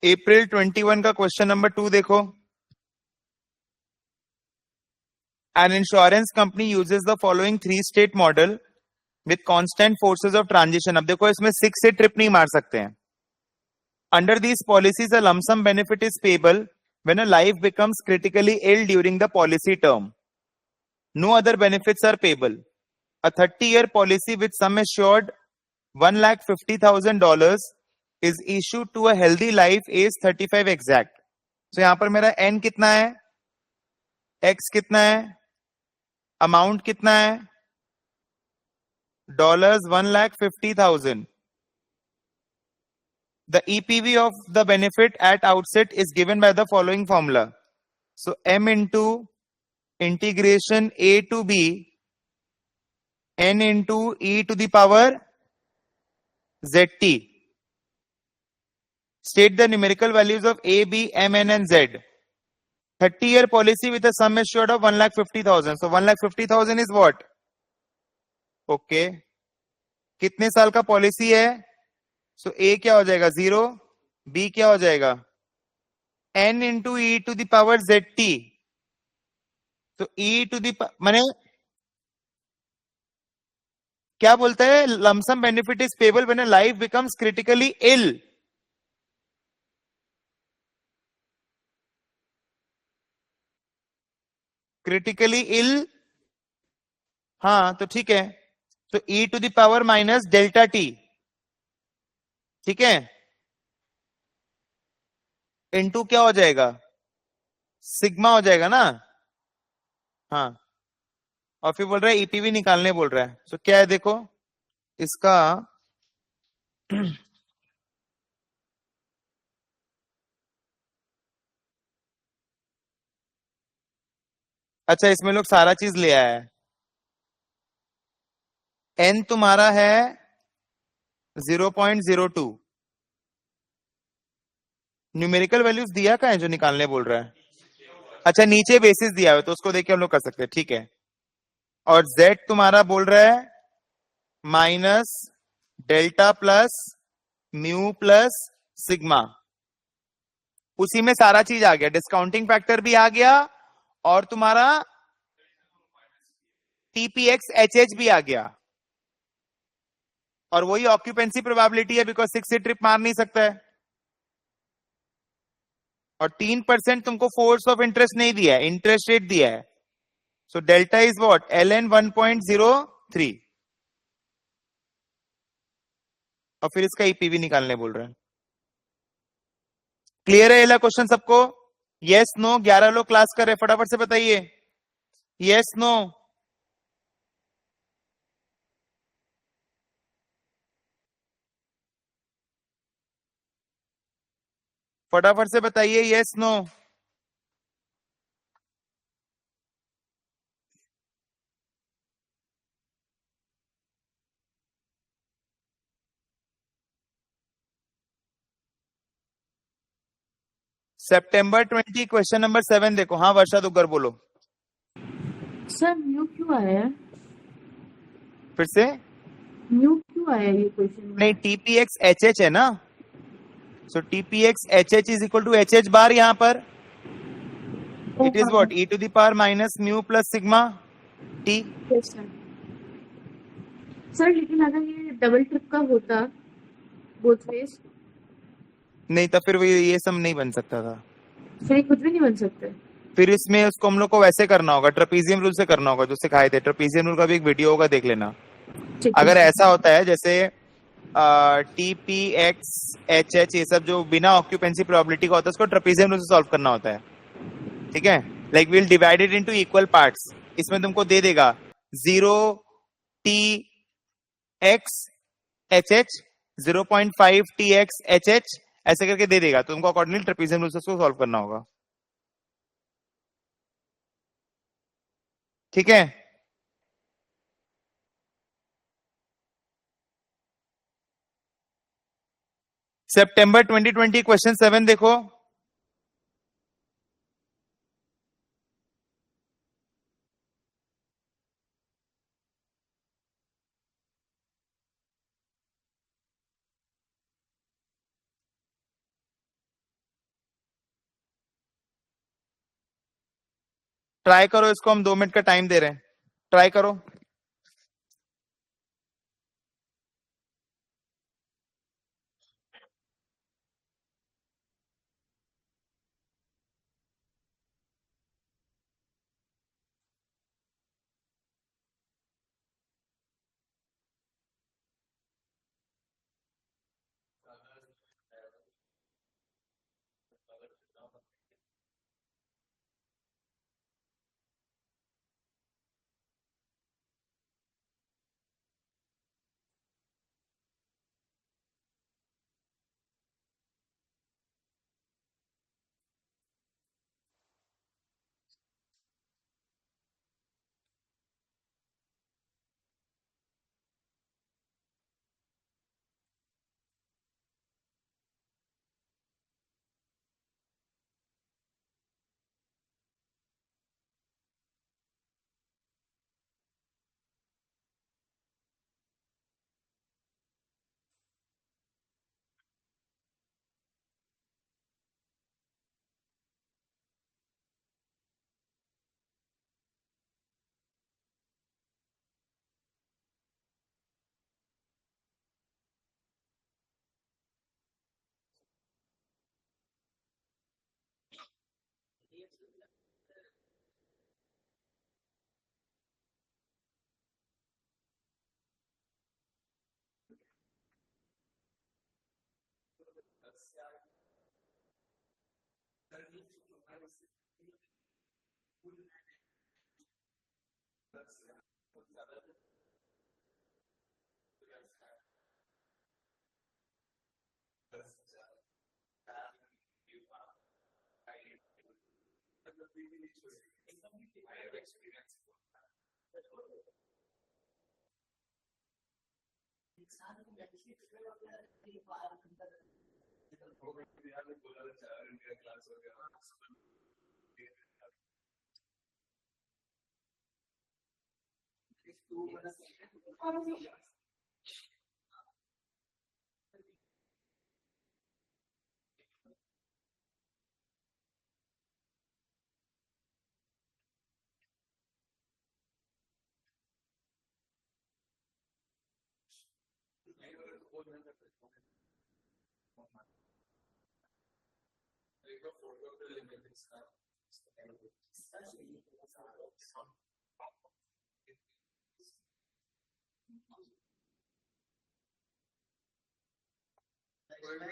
अप्रैल 21 का क्वेश्चन नंबर 2 देखो. An insurance company uses the following three state model with constant forces of transition. अब देखो इसमें 6 से ट्रिप नहीं मार सकते हैं. Under these policies, a lump sum benefit is payable when a life becomes critically ill during the policy term. No other benefits are payable. A 30-year policy with sum assured $1,50,000 is issued to a healthy life age 35 exact. So यहां पर मेरा n कितना है, x कितना है, amount कितना है, $1,50,000. The EPV of the benefit at outset is given by the following formula. So m into integration a to b n into e to the power zt. State the numerical values of a, b, m, n and z. 30-year policy with a sum assured of 1,50,000. So 1,50,000 is what? Okay. कितने साल का policy है? सो ए क्या हो जाएगा 0, B क्या हो जाएगा n into e to the power Z T. तो ई टू द माने क्या बोलता है, lump sum benefit is payable when a life becomes critically ill. Critically ill, हाँ तो ठीक है. तो e to the power minus delta T, ठीक है, इनटू क्या हो जाएगा, सिग्मा हो जाएगा ना. हाँ, और फिर बोल रहा है ईपीवी निकालने बोल रहा है. तो क्या है देखो इसका अच्छा इसमें लोग सारा चीज ले आया है. एन तुम्हारा है 0.02. न्यूमेरिकल वैल्यूज दिया का है जो निकालने बोल रहा है. अच्छा नीचे बेसिस दिया है तो उसको देख के हम लोग कर सकते हैं, ठीक है. और z तुम्हारा बोल रहा है minus delta plus mu plus sigma. उसी में सारा चीज आ गया, डिस्काउंटिंग फैक्टर भी आ गया और तुम्हारा टीपीएक्स एचएच भी आ गया. और वही ऑक्यूपेंसी प्रोबेबिलिटी है बिकॉज 6 से ट्रिप मार नहीं सकता है. और 3% तुमको फोर्स ऑफ इंटरेस्ट नहीं दिया है, इंटरेस्ट रेट दिया है. So delta is what, ln 1.03. और फिर इसका ईपीवी निकालने बोल रहे हैं. क्लियर है ये क्वेश्चन सबको? Yes no? 11 लोग क्लास कर रहे, फटाफट से बताइए यस नो. फटाफट से बताइए यस नो. सितंबर 20 क्वेश्चन नंबर 7 देखो. हाँ वर्षा दुग्गर बोलो. सर म्यू क्यों आया है? फिर से म्यू क्यों आया ये क्वेश्चन? नहीं, टीपीएक्स एचएच है ना. So TPX HH is equal to HH bar. यहां पर it is what, e to the power minus mu plus sigma T. Sir लेकिन अगर ये डबल ट्रिप का होता बोथ वेज, नहीं तो फिर वो ये सब नहीं बन सकता था. फिर कुछ भी नहीं बन सकता. फिर इसमें उसको हम लोग को वैसे करना होगा, ट्रेपेजियम रूल से करना होगा जो सिखाए थे. ट्रेपेजियम रूल का भी एक वीडियो होगा, देख लेना. अगर ऐसा होता है जैसे टीपीएक्स एचएच ये सब जो बिना ऑक्यूपेंसी प्रोबेबिलिटी का होता है उसको ट्रेपेजियम रूल से सॉल्व करना होता है, ठीक है. Like will divide it into equal parts. इसमें तुमको दे देगा 0 T x H H 0.5 T x H H ऐसे करके दे देगा. तो तुमको अकॉर्डिंगली ट्रेपेजियम रूल से उसको सॉल्व करना होगा, ठीक है. सितंबर 2020 क्वेश्चन 7 देखो. ट्राई करो इसको, हम 2 मिनट का टाइम दे रहे हैं, ट्राई करो।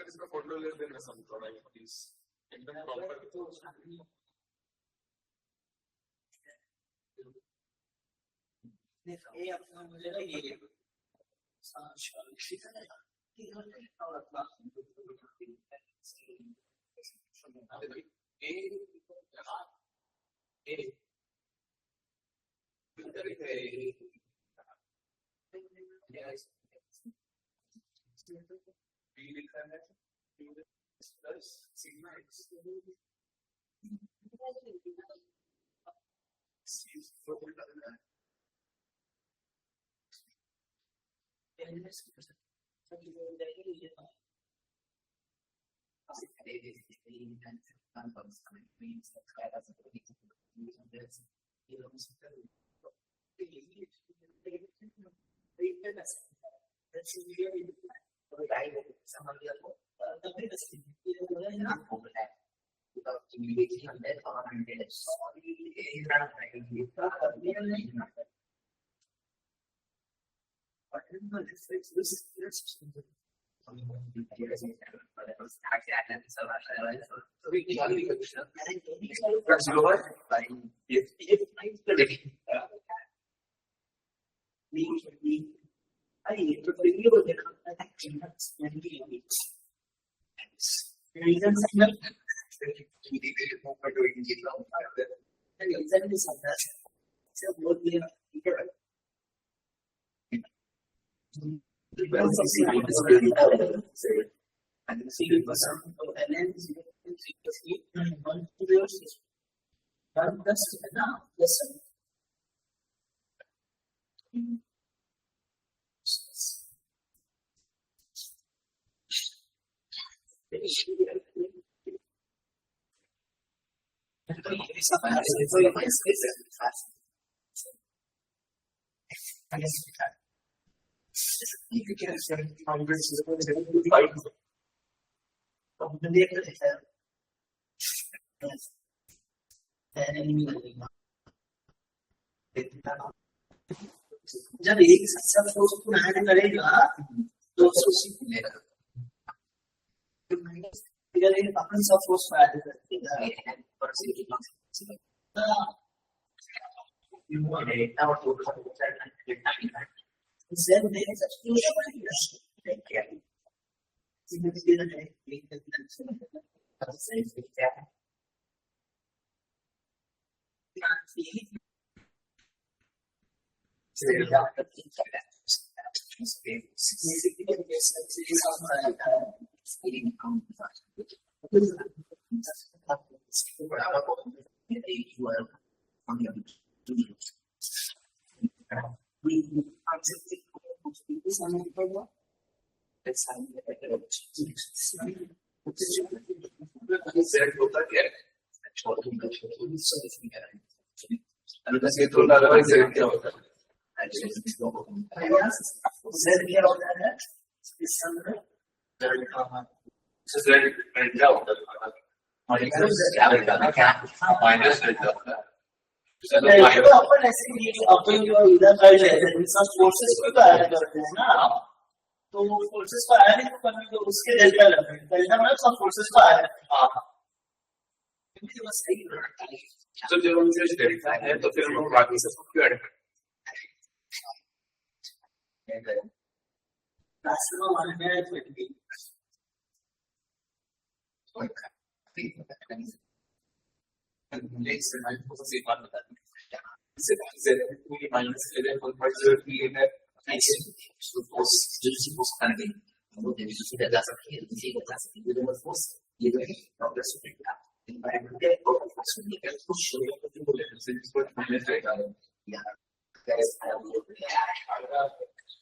इसका फोटो ले देना सब थोड़ा प्लीज, एकदम प्रॉपर। ये अपना मुझे ना ये जब एक सब उसको ऐड करेगा तो उसको मिलेगा अपन सब फोर्स को ऐड करते अपन ऐसे अपन जो इधर कर लेते हैं सब फोर्सेस को तो ऐड करते हैं ना तो फोर्सेस को ऐड करने तो उसके डेल्टा लगता है डेल्टा मतलब सब फोर्सेस को ऐड बस सही तो जब हम इसे डेल्टा है तो फिर हम बाकी सबको क्यों ऐड करते हैं? मैक्सिमम वन है 20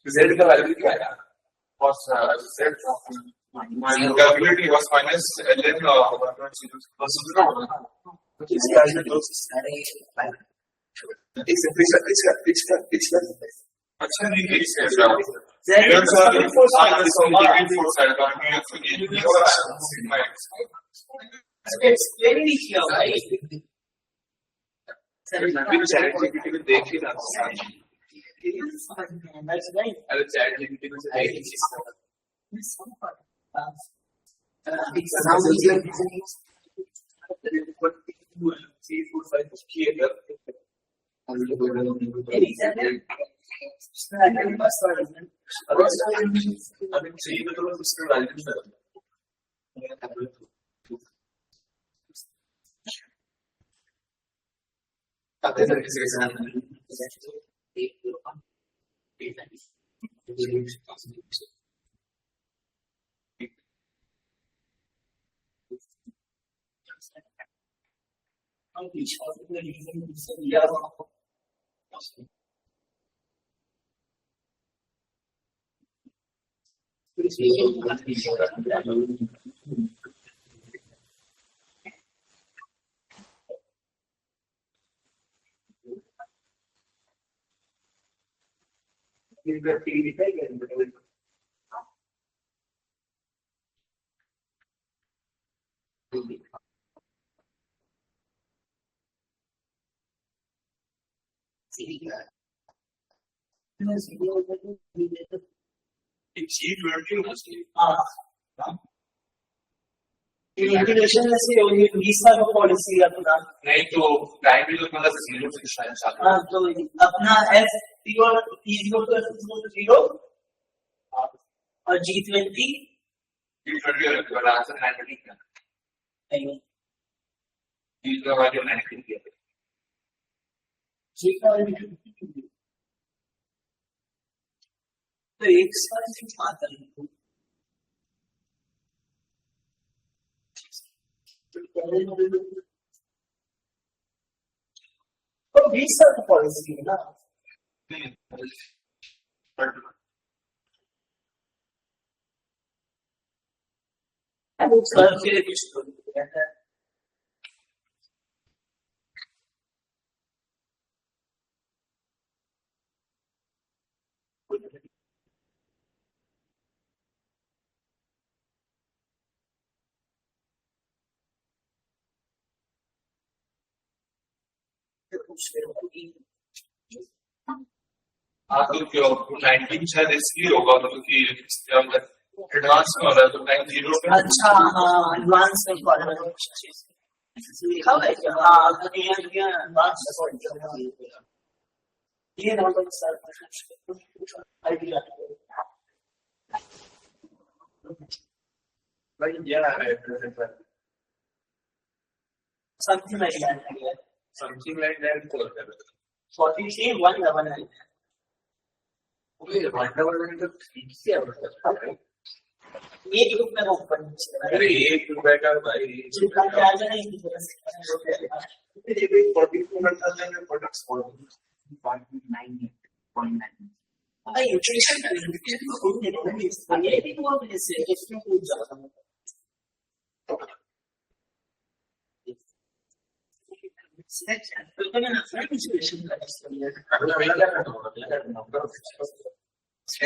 Z का वैल्यू क्या है? Was Z my calculity was minus ln अच्छा नहीं देख ही That's right. इंटीग्रेशन ऐसे होगी 20 साल का पॉलिसी अपना नहीं तो टाइम भी तो मतलब 0 से शायद हाँ तो अपना F इक्वल टू 0 और G20 आंसर 90 का नहीं G का वैल्यू 90 किया G का तो एक साल की बात करें तो 20 साल की पॉलिसी है ना सर फिर कुछ हाँ तो क्यों 19 शायद इसलिए होगा मतलब कि एडवांस में हो रहा है तो 90 पे अच्छा हाँ एडवांस में लिखा हुआ है क्या? हाँ तो ये एडवांस ये number something like that something like that तो 43 111 तो ठीक से ये ग्रुप में ओपन अरे ₹1 का भाई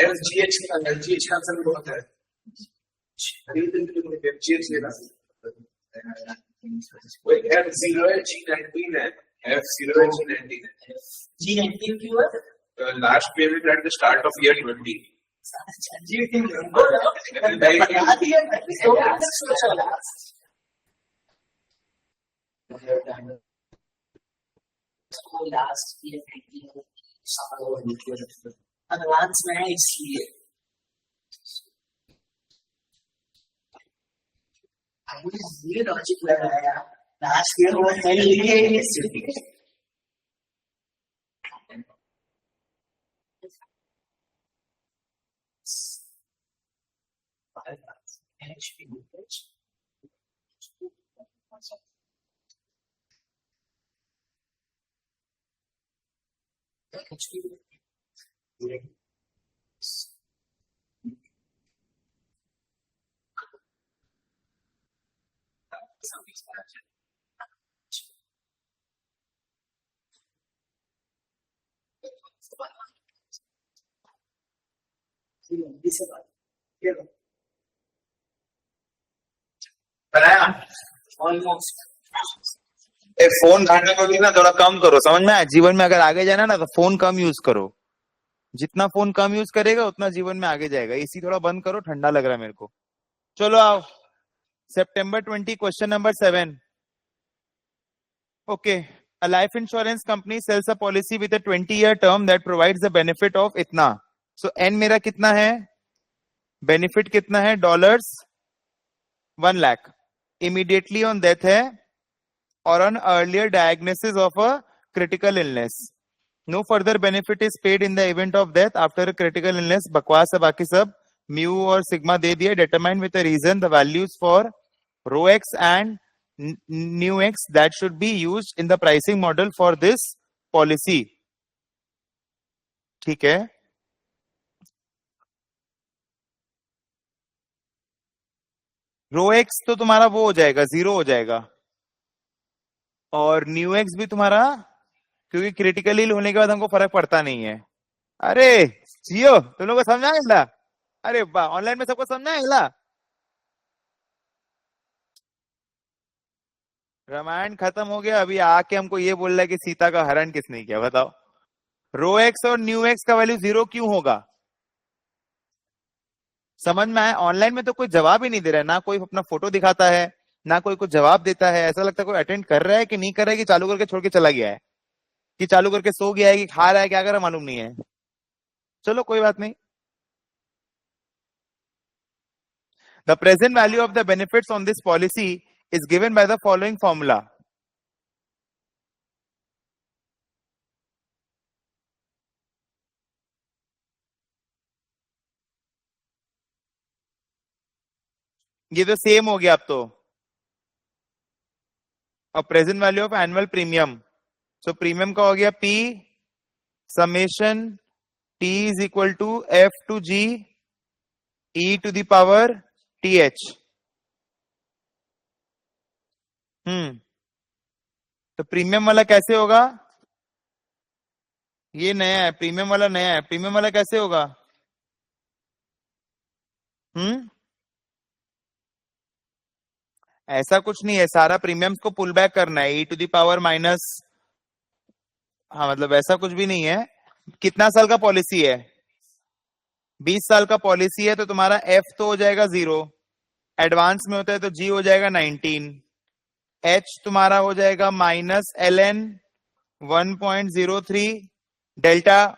LGH का आंसर बहुत है F0G19 है F0G19 G19 क्यों है? last payment at the start of year 20 last year advance में है इसलिए ये लॉजिक लगाया लास्ट ईयर वो है इसलिए बनाया ऑलमोस्ट फोन घाटने को भी ना थोड़ा कम करो, समझ में आया? जीवन में अगर आगे जाना ना तो फोन कम यूज करो, जितना फोन कम यूज करेगा उतना जीवन में आगे जाएगा। एसी थोड़ा बंद करो, ठंडा लग रहा है मेरे को। चलो आओ, September 20 question number 7। Okay, a life insurance company sells a policy with a 20-year term that provides the benefit of इतना। So n मेरा कितना है, बेनिफिट कितना है, $1 लाख immediately on death है or on earlier diagnosis of a critical illness. No further benefit is paid in the event of death after a critical illness। बकवास है बाकी सब, म्यू और सिग्मा दे दिए। determine with a reason the values for rho x and nu x that should be used in the pricing model for this policy। ठीक है, rho x तो तुम्हारा वो हो जाएगा, 0 हो जाएगा, और न्यू एक्स भी तुम्हारा, क्योंकि क्रिटिकली होने के बाद हमको फर्क पड़ता नहीं है। अरे जियो, तुम लोग को समझा गया? अरे वाह, ऑनलाइन में सबको समझा गया? रामायण खत्म हो गया, अभी आके हमको ये बोल रहा है कि सीता का हरण किसने किया, बताओ। रो एक्स और न्यू एक्स का वैल्यू 0 क्यों होगा? समझ में आया? ऑनलाइन में तो कोई जवाब ही नहीं दे रहा है, ना कोई अपना फोटो दिखाता है, ना कोई कुछ जवाब देता है। ऐसा लगता है कोई अटेंड कर रहा है कि नहीं कर रहा है, कि चालू करके छोड़ के चला गया है, कि चालू करके सो गया है, कि खा रहा है, क्या कर रहा है मालूम नहीं है। चलो कोई बात नहीं। The present value of the benefits on this policy is given by the following formula। ये तो सेम हो गया अब तो। और present value of annual premium, so premium का हो गया P summation T is equal to F to G E to the power TH। तो प्रीमियम वाला कैसे होगा? ये नया है, प्रीमियम वाला नया है। प्रीमियम वाला कैसे होगा? ऐसा कुछ नहीं है, सारा प्रीमियम्स को पुल बैक करना है। E to the power minus हाँ मतलब ऐसा कुछ भी नहीं है। कितना साल का पॉलिसी है? 20 साल का पॉलिसी है, तो तुम्हारा एफ तो हो जाएगा 0, एडवांस में होता है तो जी हो जाएगा 19, एच तुम्हारा हो जाएगा -ln 1.03, डेल्टा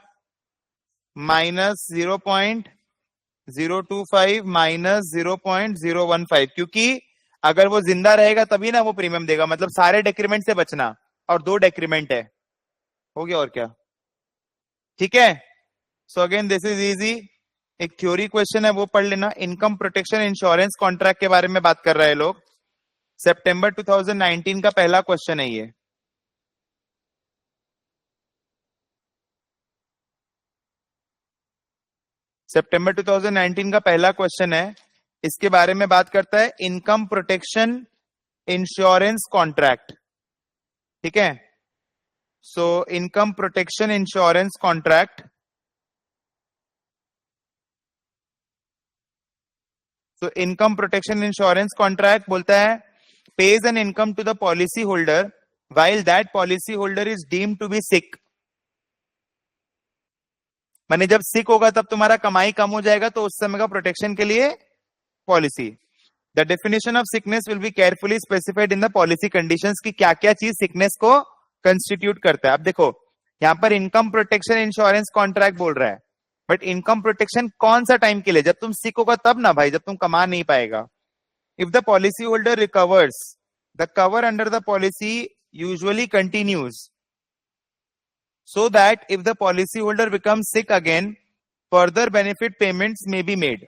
-0.025 -0.015, क्योंकि अगर वो जिंदा रहेगा तभी ना वो प्रीमियम देगा, मतलब सारे डेक्रीमेंट से बचना, और 2 डेक्रीमेंट है, हो गया और क्या। ठीक है, so again this is easy. एक थ्योरी क्वेश्चन है वो पढ़ लेना। इनकम प्रोटेक्शन इंश्योरेंस कॉन्ट्रैक्ट के बारे में बात कर रहे हैं लोग। सितंबर 2019 का पहला क्वेश्चन है ये। सितंबर 2019 का पहला क्वेश्चन है, इसके बारे में बात करता है इनकम प्रोटेक्शन इंश्योरेंस कॉन्ट्रैक्ट। ठीक है, सो इनकम प्रोटेक्शन इंश्योरेंस कॉन्ट्रैक्ट, तो इनकम प्रोटेक्शन इंश्योरेंस कॉन्ट्रैक्ट बोलता है pays an income to the policy holder while that policy holder is deemed to be sick। माने जब सिक होगा तब तुम्हारा कमाई कम हो जाएगा, तो उस समय का प्रोटेक्शन के लिए policy. The definition of sickness will be carefully specified in the policy conditions की क्या क्या चीज सिकनेस को कंस्टिट्यूट करता है। अब देखो यहां पर इनकम प्रोटेक्शन इंश्योरेंस कॉन्ट्रैक्ट बोल रहा है, बट इनकम प्रोटेक्शन कौन सा टाइम के लिए? जब तुम सिक होगा तब ना भाई, जब तुम कमा नहीं पाएगा। If the policyholder recovers, the cover under the policy usually continues, so that if the policyholder becomes sick again, further benefit payments may be made।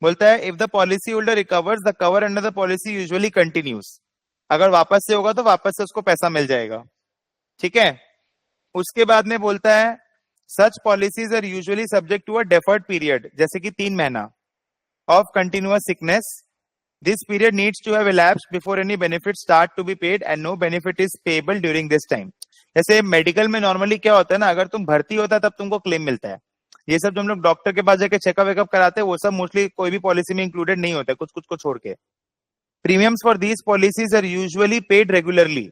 बोलता है if the policyholder recovers, the cover under the policy usually continues। अगर वापस से होगा तो वापस से उसको पैसा मिल जाएगा। ठीक है, उसके बाद में बोलता है such policies are usually subject to a deferred period, जैसे कि 3 महीना of continuous sickness। This period needs to have elapsed before any benefits start to be paid and no benefit is payable during this time। जैसे medical में normally क्या होता है ना, अगर तुम भर्ती होता है तब तुमको क्लेम मिलता है। ये सब जो हम लोग डॉक्टर के पास जाके चेकअप वेकअप कराते हैं वो सब मोस्टली कोई भी पॉलिसी में इंक्लूडेड नहीं होता है, कुछ कुछ को छोड़ के। Premiums for these policies are usually paid regularly.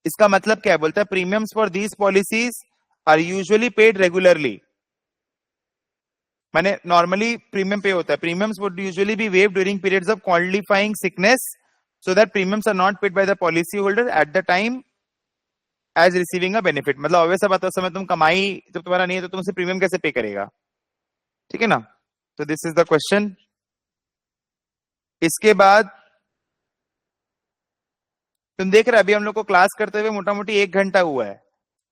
इसका मतलब क्या है? बोलता है premiums for these policies are usually paid regularly, माने नॉर्मली प्रीमियम पे होता है। Premiums would usually be waived during periods of qualifying sickness so that premiums are not paid by the policy holder at the time as receiving a benefit. मतलब obvious बात है, उस समय तुम कमाई जब तुम्हारा नहीं है तो तुम उसे प्रीमियम कैसे पे करेगा? ठीक है ना, तो दिस इज द क्वेश्चन। इसके बाद तुम देख रहे अभी हम लोग को क्लास करते हुए मोटा मोटी 1 घंटा हुआ है,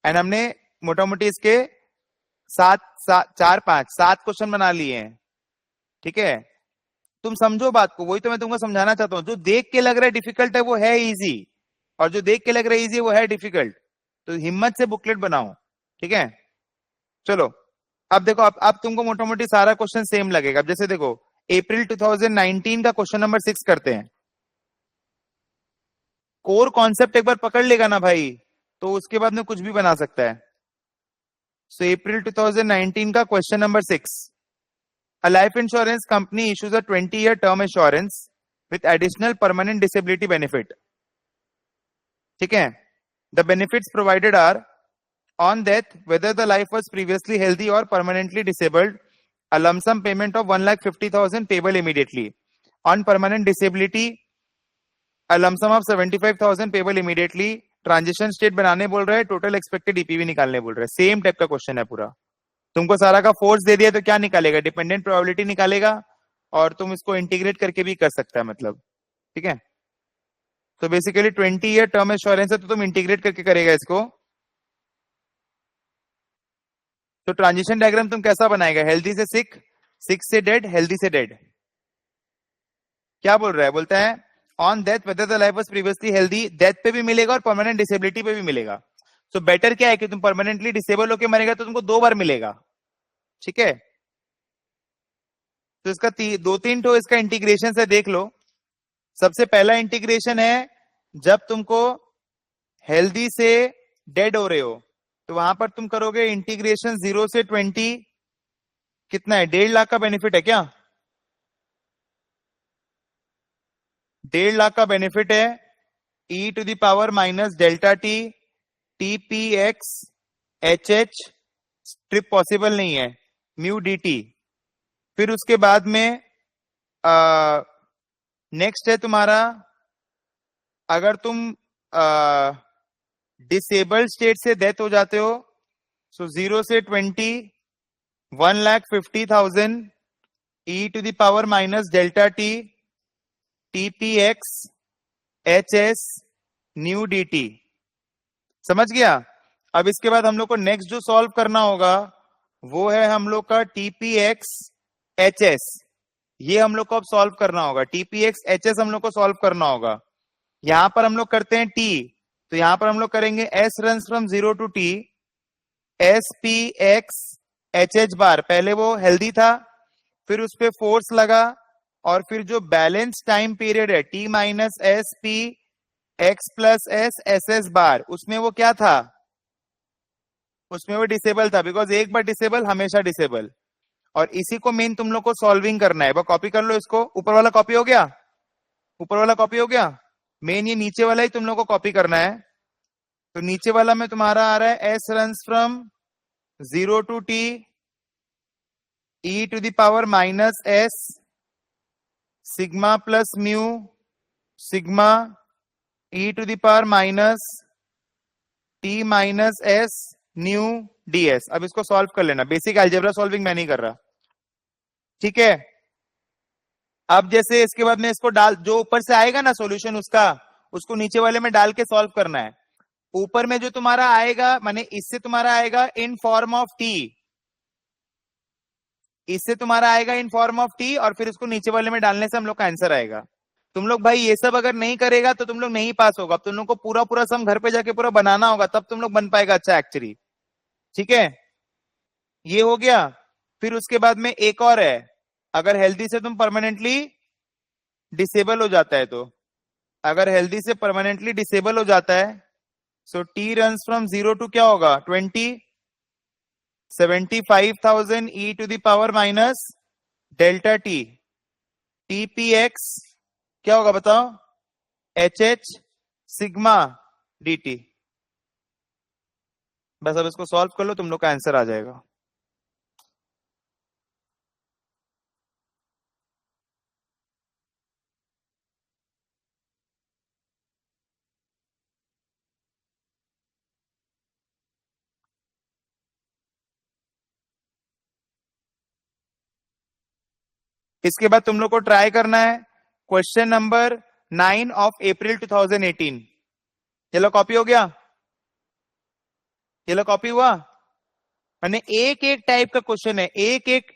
एंड हमने मोटा मोटी इसके 7 क्वेश्चन बना लिए हैं। ठीक है, तुम समझो बात को, वही तो मैं तुमको समझाना चाहता हूं। जो देख के लग रहा है डिफिकल्ट है वो है इजी, और जो देख के लग रहा है इजी वो है डिफिकल्ट। तो हिम्मत से बुकलेट बनाओ। ठीक है, चलो अब देखो, अब तुमको मोटा मोटी सारा क्वेश्चन सेम लगेगा। अब जैसे देखो अप्रैल 2019 का क्वेश्चन नंबर 6 करते हैं। कोर कॉन्सेप्ट एक बार पकड़ लेगा ना भाई, तो उसके बाद में कुछ भी बना सकता है। सो अप्रैल 2019 का question number 6, a life insurance company issues a 20-year term insurance with additional permanent disability benefit। ठीक है, the benefits provided are on death, whether the life was previously healthy or permanently disabled, a lump sum payment of 1,50,000 payable immediately। On permanent disability, a lump sum of 75,000 payable immediately। Transition state बनाने बोल रहे हैं, total expected EPV निकालने बोल रहे हैं। Same type का question है पूरा। तुमको सारा का फोर्स दे दिया तो क्या निकालेगा? डिपेंडेंट प्रोबेबिलिटी निकालेगा, और तुम इसको इंटीग्रेट करके भी कर सकता है मतलब। ठीक है, तो बेसिकली 20-year टर्म इंश्योरेंस है, तो तुम इंटीग्रेट करके करेगा इसको। तो ट्रांजिशन डायग्राम तुम कैसा बनाएगा? हेल्दी से सिक, सिक से डेड, हेल्दी से डेड। क्या बोल रहा है? बोलता है on death whether the life was previously healthy, death पे भी मिलेगा और परमानेंट डिसेबिलिटी पे भी मिलेगा। सो बेटर क्या है कि तुम परमानेंटली डिसेबल होकर मरेगा तो तुमको 2 बार मिलेगा। ठीक है, तो इसका 2-3 ठो इसका इंटीग्रेशन से देख लो। सबसे पहला इंटीग्रेशन है जब तुमको हेल्दी से डेड हो रहे हो, तो वहां पर तुम करोगे इंटीग्रेशन 0 से 20, कितना है? 1.5 लाख का बेनिफिट है क्या? 1.5 लाख का बेनिफिट है। e to the power minus delta T TPX HH trip possible नहीं है, म्यू dt। फिर उसके बाद में नेक्स्ट है तुम्हारा, अगर तुम डिसेबल्ड स्टेट से डेथ हो जाते हो, सो 0 से 20 1,50,000 e to the power minus delta t TPX HS new dt। समझ गया? अब इसके बाद हम लोग को नेक्स्ट जो सॉल्व करना होगा वो है हम लोग का TPX HS। ये हम लोग को अब सॉल्व करना होगा, TPX HS हम लोग को सॉल्व करना होगा। यहां पर हम लोग करते हैं t, तो यहां पर हम लोग करेंगे s runs from 0 to t SPX HH बार। पहले वो हेल्दी था, फिर उस पे फोर्स लगा, और फिर जो बैलेंस टाइम पीरियड है t minus S P X plus S S S bar, उसमें वो क्या था, उसमें वो डिसेबल था, बिकॉज एक बार डिसेबल हमेशा डिसेबल। और इसी को मेन तुम लोग को सॉल्विंग करना है। कॉपी कर लो इसको, ऊपर वाला कॉपी हो गया, ऊपर वाला कॉपी हो गया, मेन ये नीचे वाला ही तुम लोग को कॉपी करना है। तो नीचे वाला में तुम्हारा आ रहा है s runs from 0 to t e to the power minus s sigma plus mu sigma e to the power minus t minus s new ds। अब इसको सॉल्व कर लेना, बेसिक अलजेब्रा सॉल्विंग मैं नहीं कर रहा, ठीक है। अब जैसे इसके बाद में इसको डाल, जो ऊपर से आएगा ना सॉल्यूशन उसका, उसको नीचे वाले में डाल के सॉल्व करना है। ऊपर में जो तुम्हारा आएगा, माने इससे तुम्हारा आएगा इन फॉर्म ऑफ टी, इससे तुम्हारा आएगा इन फॉर्म ऑफ टी, और फिर उसको नीचे वाले में डालने से हम लोग का आंसर आएगा। तुम लोग भाई ये सब अगर नहीं करेगा तो तुम लोग नहीं पास होगा। तुम लोग को पूरा पूरा सम घर पे जाके पूरा बनाना होगा, तब तुम लोग बन पाएगा अच्छा एक्चुअली, ठीक है। ये हो गया। फिर उसके बाद में एक और है, अगर हेल्दी से तुम परमानेंटली डिसेबल हो जाता है, तो अगर हेल्दी से परमानेंटली डिसेबल हो जाता है, so T runs from 0 to क्या होगा 20 75,000 e to the power minus delta T TPX क्या होगा बताओ, HH सिग्मा dt। बस अब इसको सॉल्व कर लो, तुम लोग का आंसर आ जाएगा। इसके बाद तुम लोग को ट्राई करना है क्वेश्चन नंबर 9 ऑफ अप्रैल 2018। ये लो कॉपी हो गया, ये लो कॉपी हुआ। मैंने एक एक टाइप का क्वेश्चन है, एक एक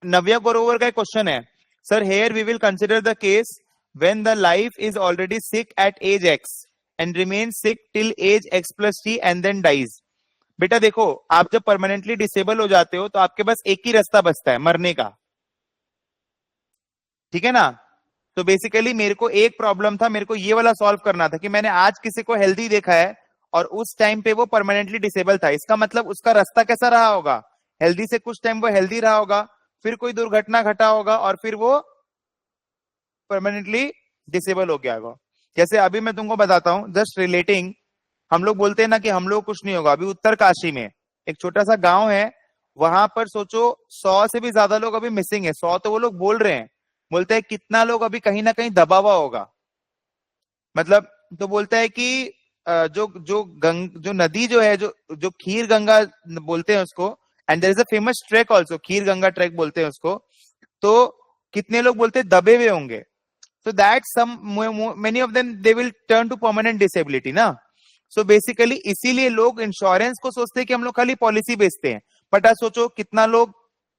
नव्या गोरोवर का क्वेश्चन है। Sir here we will consider the case when the life is already sick at age x and remain sick till age x plus t and then dies. बेटा देखो, आप जब परमानेंटली डिसेबल हो जाते हो तो आपके पास एक ही रास्ता बचता है, मरने का, ठीक है ना। तो बेसिकली मेरे को एक प्रॉब्लम था, मेरे को ये वाला सॉल्व करना था कि मैंने आज किसी को हेल्दी देखा है और उस टाइम पे वो परमानेंटली डिसेबल था। इसका मतलब उसका रास्ता कैसा रहा होगा, हेल्दी से कुछ टाइम वो हेल्दी रहा होगा, फिर कोई दुर्घटना घटा होगा और फिर वो परमानेंटली डिसेबल हो गया होगा। जैसे अभी मैं तुमको बताता हूं, जस्ट रिलेटिंग, हम लोग बोलते हैं ना कि हम लोग कुछ नहीं होगा। अभी उत्तरकाशी में एक छोटा सा गांव है, वहां पर सोचो 100 से भी ज्यादा लोग अभी मिसिंग है। 100 तो वो लोग बोल रहे हैं, बोलते हैं कितना लोग अभी कहीं ना कहीं दबा हुआ होगा। मतलब तो बोलता है कि जो नदी जो है, जो खीर गंगा बोलते हैं उसको, and there is a famous track also, Kheer Ganga track बोलते हैं उसको। तो कितने लोग बोलते हैं दबे हुए होंगे, so that some many of them they will turn to permanent disability ना। so basically इसीलिए लोग इंश्योरेंस को सोचते हैं कि हम लोग खाली पॉलिसी बेचते हैं, बट आज सोचो कितना लोग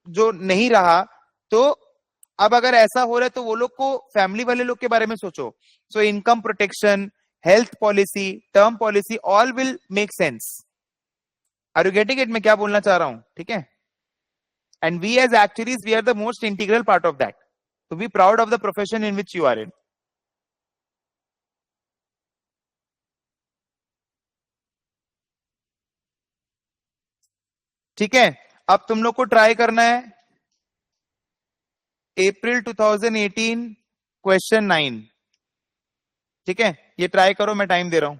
जो नहीं रहा। तो अब अगर ऐसा हो रहा है तो वो लोग को, फैमिली वाले लोग के बारे में सोचो। So income protection, health policy, term policy, all will make sense. Are you getting it मैं क्या बोलना चाह रहा हूं, ठीक है। And we as actuaries we are the most integral part of that, तो be proud of the profession in which you are in. ठीक है, अब तुम लोग को ट्राई करना है अप्रैल 2018 क्वेश्चन 9, ठीक है। ये ट्राई करो, मैं टाइम दे रहा हूं।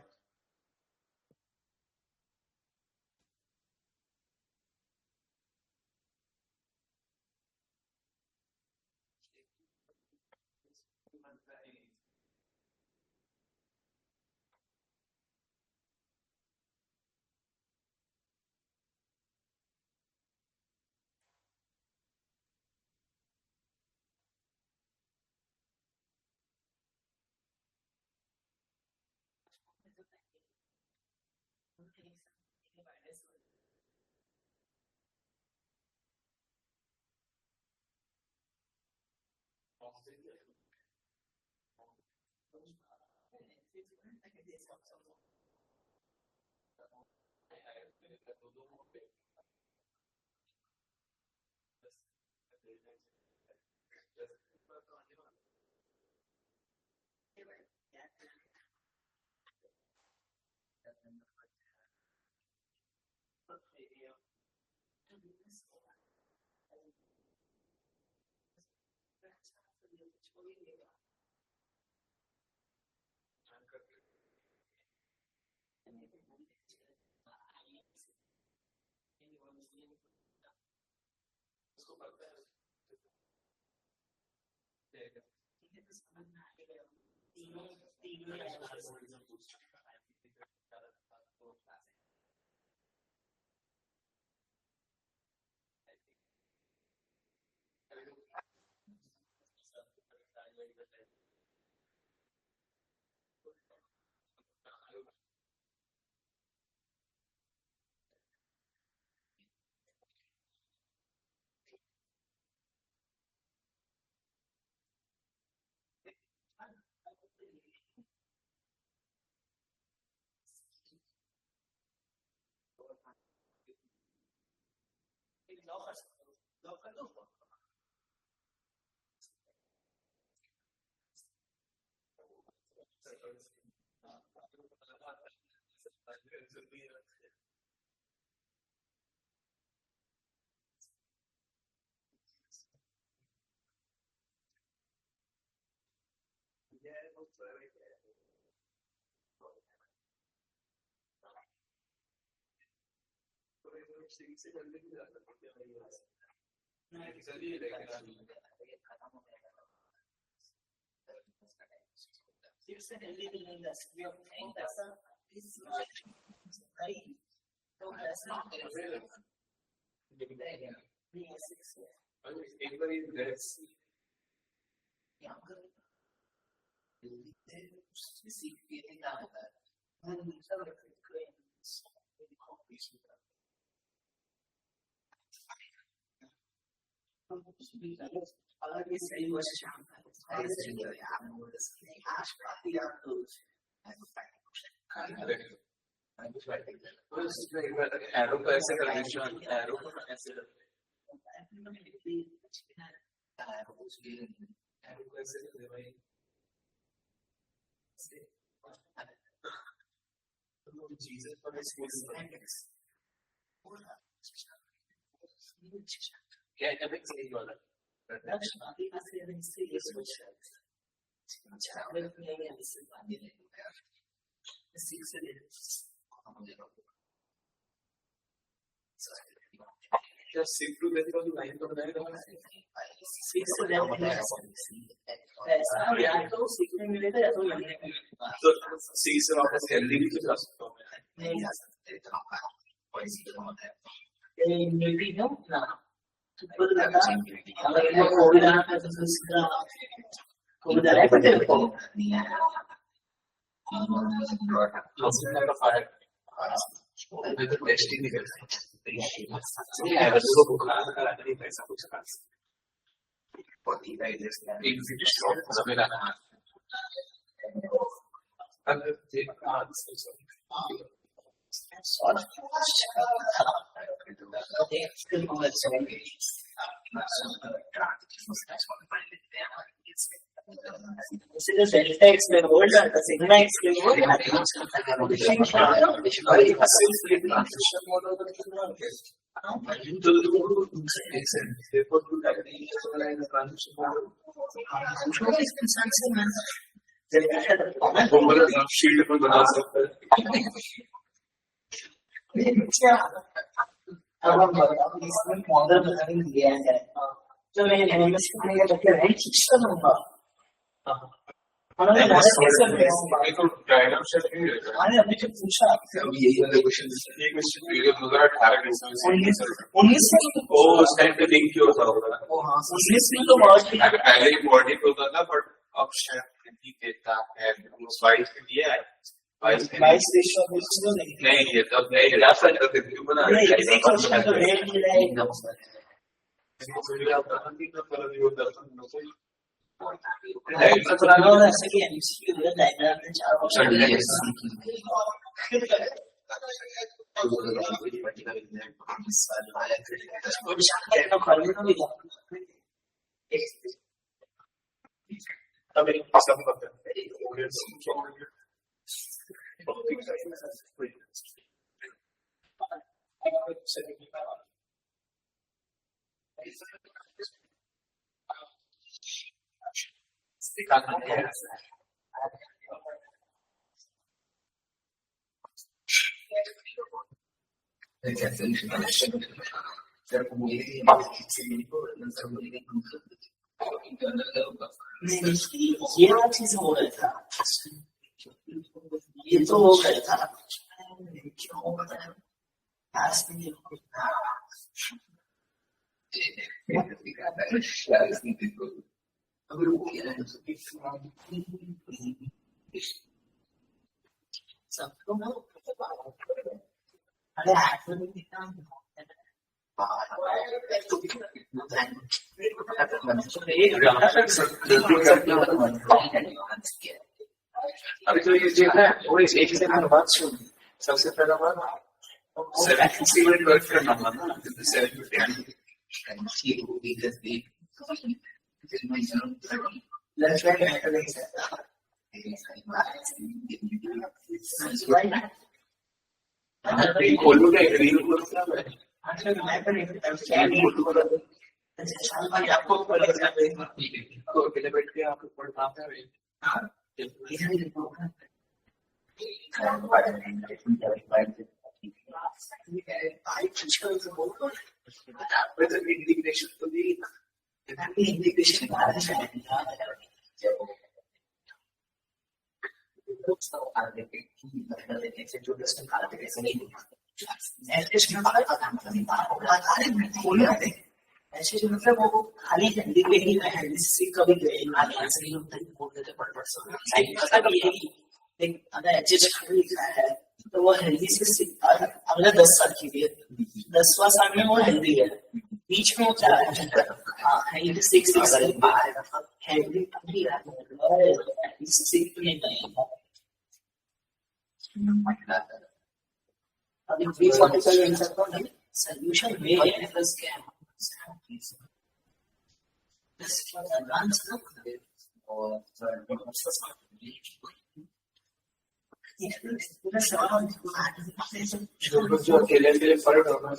एरो को ऐसे कर दीजिए, एरो को ऐसे क्या सही वाला सिंपल देखो तो लाइन तो बनाएगा तो सी से वापस हेल्दी भी तो जा सकता हूँ नहीं जा सकते टेस्टिंग नहीं कर सकते शील्ड पर बना सकते अब हम इसमें मॉडल बनाने दिया है तो मैं एमएस में ये बच्चे रैंक सिस्टम होगा हमने बिल्कुल डायग्राम से नहीं रहता मैंने अभी जो पूछा अब यही वाला क्वेश्चन ये क्वेश्चन वीडियो 2018 में 19 में वो उस टाइम पे लिंक किया होता होगा वो हाँ 19 में तो बहुत पहले ही बॉडी पे होता था बट अब शायद नहीं देता है स्लाइड पे दिया है 22 रेशियो तो नहीं ये तब नहीं जा सकता थे क्यों बना नहीं इसी क्वेश्चन तो रेट मिला है एकदम से पुराना वाला ऐसे कि एमसीक्यू है डायग्राम में 4 ये वाला चीज हो रहा था ये तो हो गया था अभी तो ये जो है वो इस एक से हर बात सुन सबसे पहला बात 70 मिनट वर्क करना था ना 70 खोलो क्या रील खोलो क्या है आपको अकेले बैठ के आपको पढ़ना है इंटीग्रेशन तो भी ऐसे जो मतलब वो खाली हिंदी में ही हिंदी से कभी आंसर नहीं होता बोल देते पढ़ मतलब ये है अगर एचएस लिखा है तो वो हिंदी से अगले 10 साल के लिए 10वां साल में वो हिंदी है बीच में वो क्या है हाँ हिंदी सीख हिंदी अभी 345 आंसर को नहीं सोल्यूशन में है प्लस क्या जो अकेले अकेले पढ़ रहा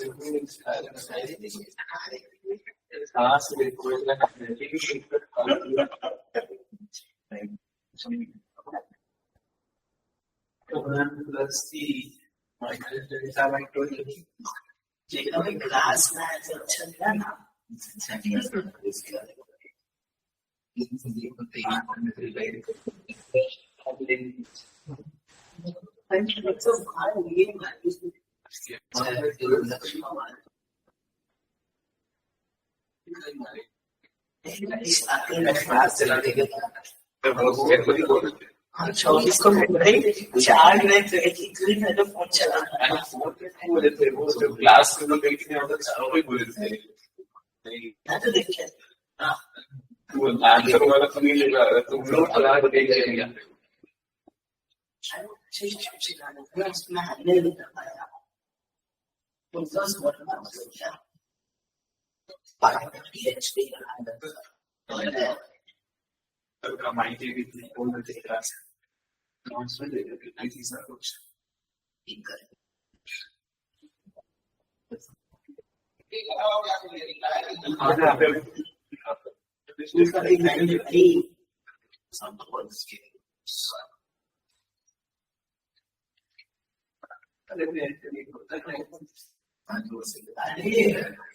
क्लास में अच्छा था ना इसको 4 मिनट तो फोन चला क्लास में देखने होता चारों को बोले थे तो देखिए आंसर वाला तो नहीं लेगा तुम लोग चला के देख लेंगे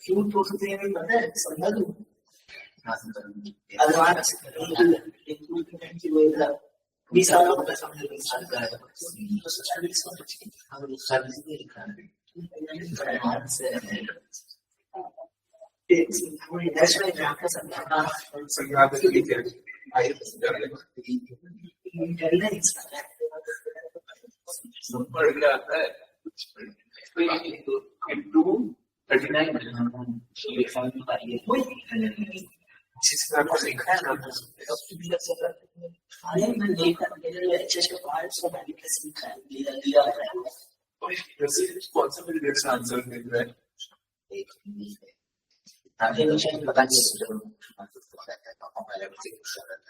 क्यों तो पता है समझा तू बीस साल का समझ बढ़ गया आता है तो ये into 39 जिस तरह को लिखा है ना कौन सा मेरे देश का आंसर मिल रहा है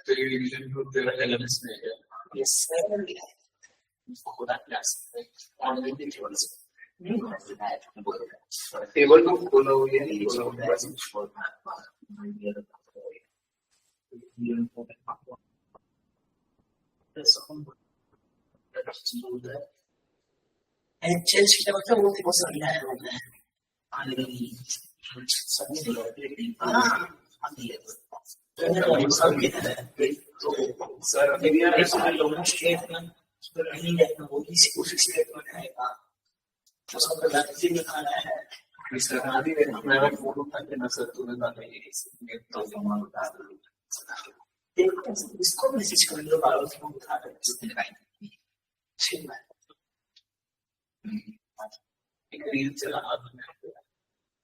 तो ये रिवीजन ग्रुप तेरा एलएमएस में है टेबल को खोला हुआ है And change kita macam mesti bosan lah. Ada ni. Sir अभी मेरा फोटो उठाते ना सर तुम्हें बताना ये तो जमा बता दो इसको मैसेज कर लो बार उसको उठा दो एक रील चला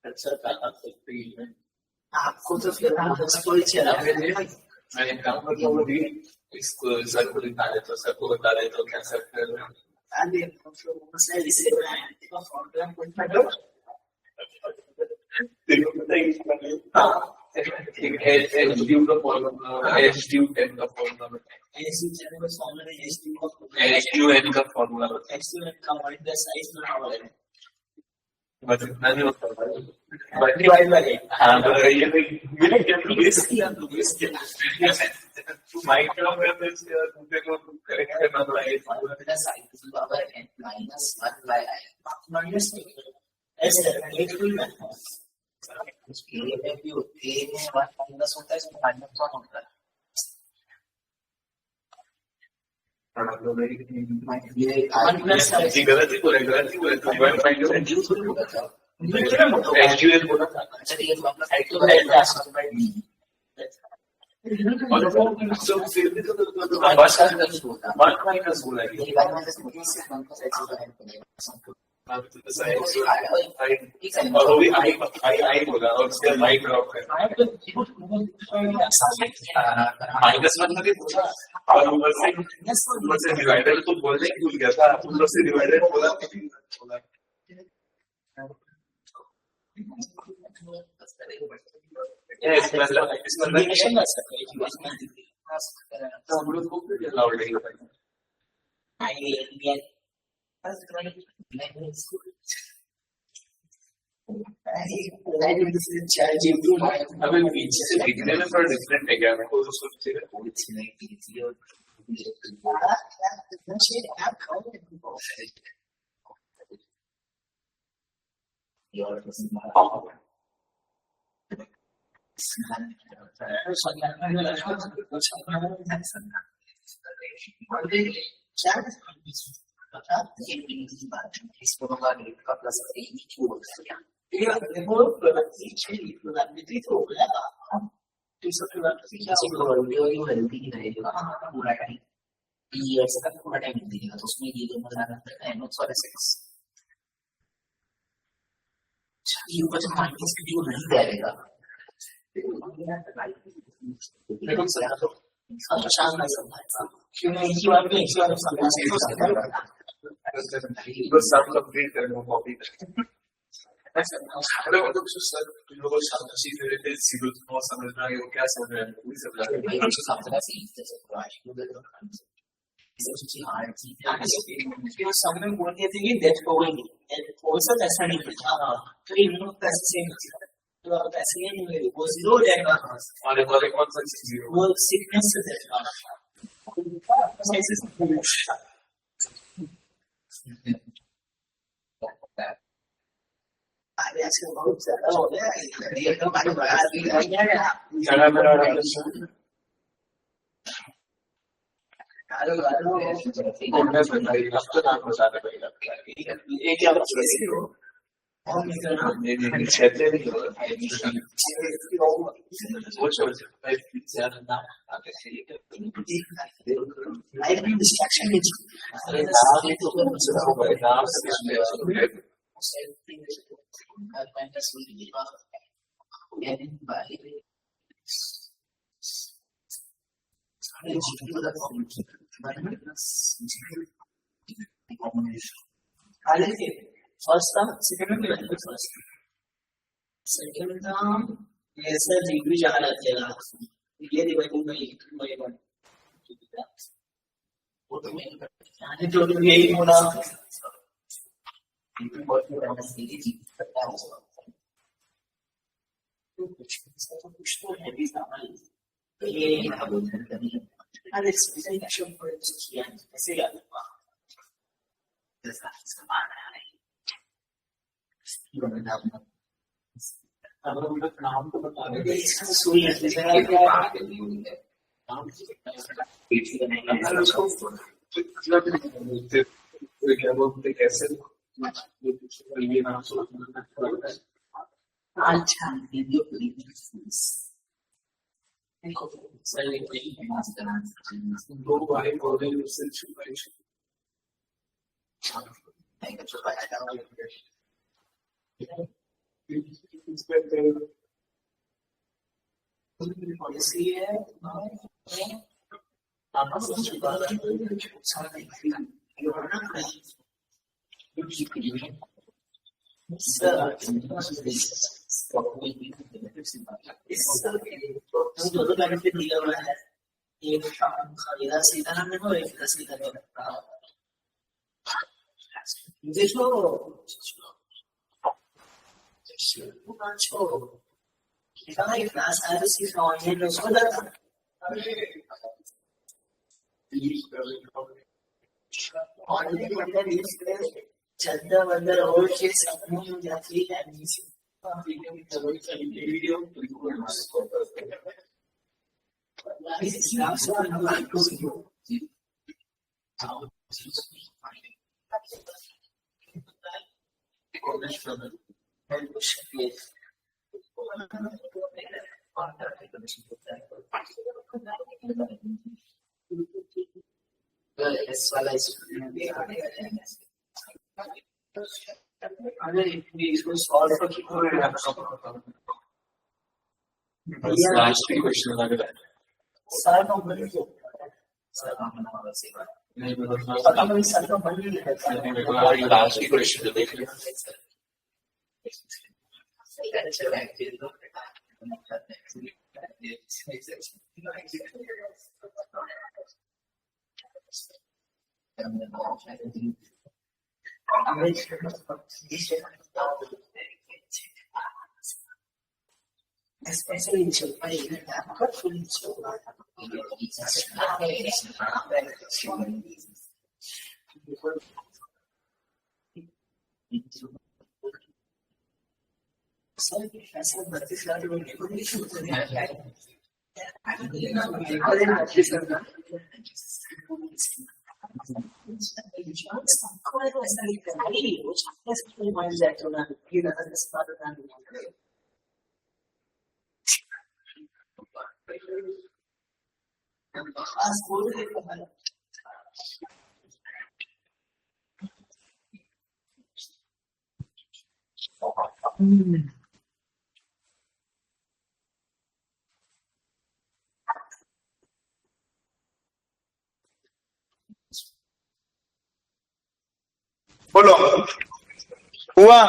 अच्छा था रील में आपको तो फिर कोई चला मैंने काम करता हूँ रील इसको सर को दिखा दे तो सर को बता दे तो क्या सर कर रहे हैं अरे मसला इसे का फॉर्मूला कोई पढ़ो देखो पता है एच ड्यू का फॉर्मूला एच ड्यू एन का फॉर्मूला एच ड्यू एन का फॉर्मूला एच ड्यू एन का फॉर्मूला एच ड्यू एन का वर्ड साइज ना हो रहा है बस इतना नहीं होता बाकी वाइज लगे हाँ तो ये मिले क्या इसकी आप लोग इसके माइक्रो में इसके दूसरे को करेक्ट करना पड़ेगा फॉर्मूला साइज बराबर n minus 1 by i minus ऐसे एक भी ना उसके लिए भी होते हैं 1 minus होता है इसमें minus 1 होता है ये 1 plus जी गलती बोले तो डिवाइड बाय जो reduce होगा था एक्चुअल बोला था अच्छा ये फॉर्मूला साइड तो है क्लास बाय d और वो सब फिर भी तो बस का होता है 1 माइनस बोला है ये 1 minus 1 से 1 plus x होता है और वो भी आई होगा और उसके माइक ड्रॉप कर माइनस मतलब और ऊपर से डिवाइडर तो बोलने ही भूल गया था ऊपर से डिवाइडर बोला इसमें तो हम लोग को अलाउड नहीं होता अभी पीछे से दिखने में थोड़ा डिफरेंट है क्या मेरे को तो सोचते हैं उसमें ये जो मजा आता है ये ऊपर से माइनस की जो नहीं जाएगा क्यों नहीं इसी बात में इसी बात में समझ बस सब कंप्लीट करना कॉपी हेलो मतलब सर तुम लोग शाम को सीख रहे थे सिविल को समझना है वो क्या समझ रहे हैं पूरी समझ रहे हैं समय बोलते थे कि डेथ हो गई नहीं ऐसा नहीं था तो इन लोग पैसे से तो पैसे नहीं मिले वो जीरो रहेगा और कौन सा चीज वो सिकनेस से रहेगा आजकल बहुत ज्यादा हो गया ये तो हमारे बाहर भी आ गया एक क्या लाइफ में डिस्ट्रैक्शन नहीं फर्स्ट था सेकंड में फर्स्ट सेकंड था ऐसा डिग्री जा रहा है ये डिवाइड बाय 1 वो तो मैं जो यही होना कुछ तो है भी सामान ये अरे स्पेशल एक्शन पर किया ऐसे याद अब हम लोग नाम तो बता रहे हैं सुई ऐसे क्या बोलते कैसे अच्छा वीडियो दो भाई बोले उससे पॉलिसी है दोनों बेनिफिट दिया हुआ है एक खरीदा सीधा हमने को एक सीधा देखो इतना ही क्लास है तो सीधा ऑनलाइन में उसको लगा ऑनलाइन बंदा इसके चंदा बंदर और के समूह में जाती है वीडियो अगर इसको सॉल्व लास्ट क्वेश्चन लग रहा है सर नंबर लास्ट क्वेश्चन देख लिया especially in China, hopefully बोलो हुआ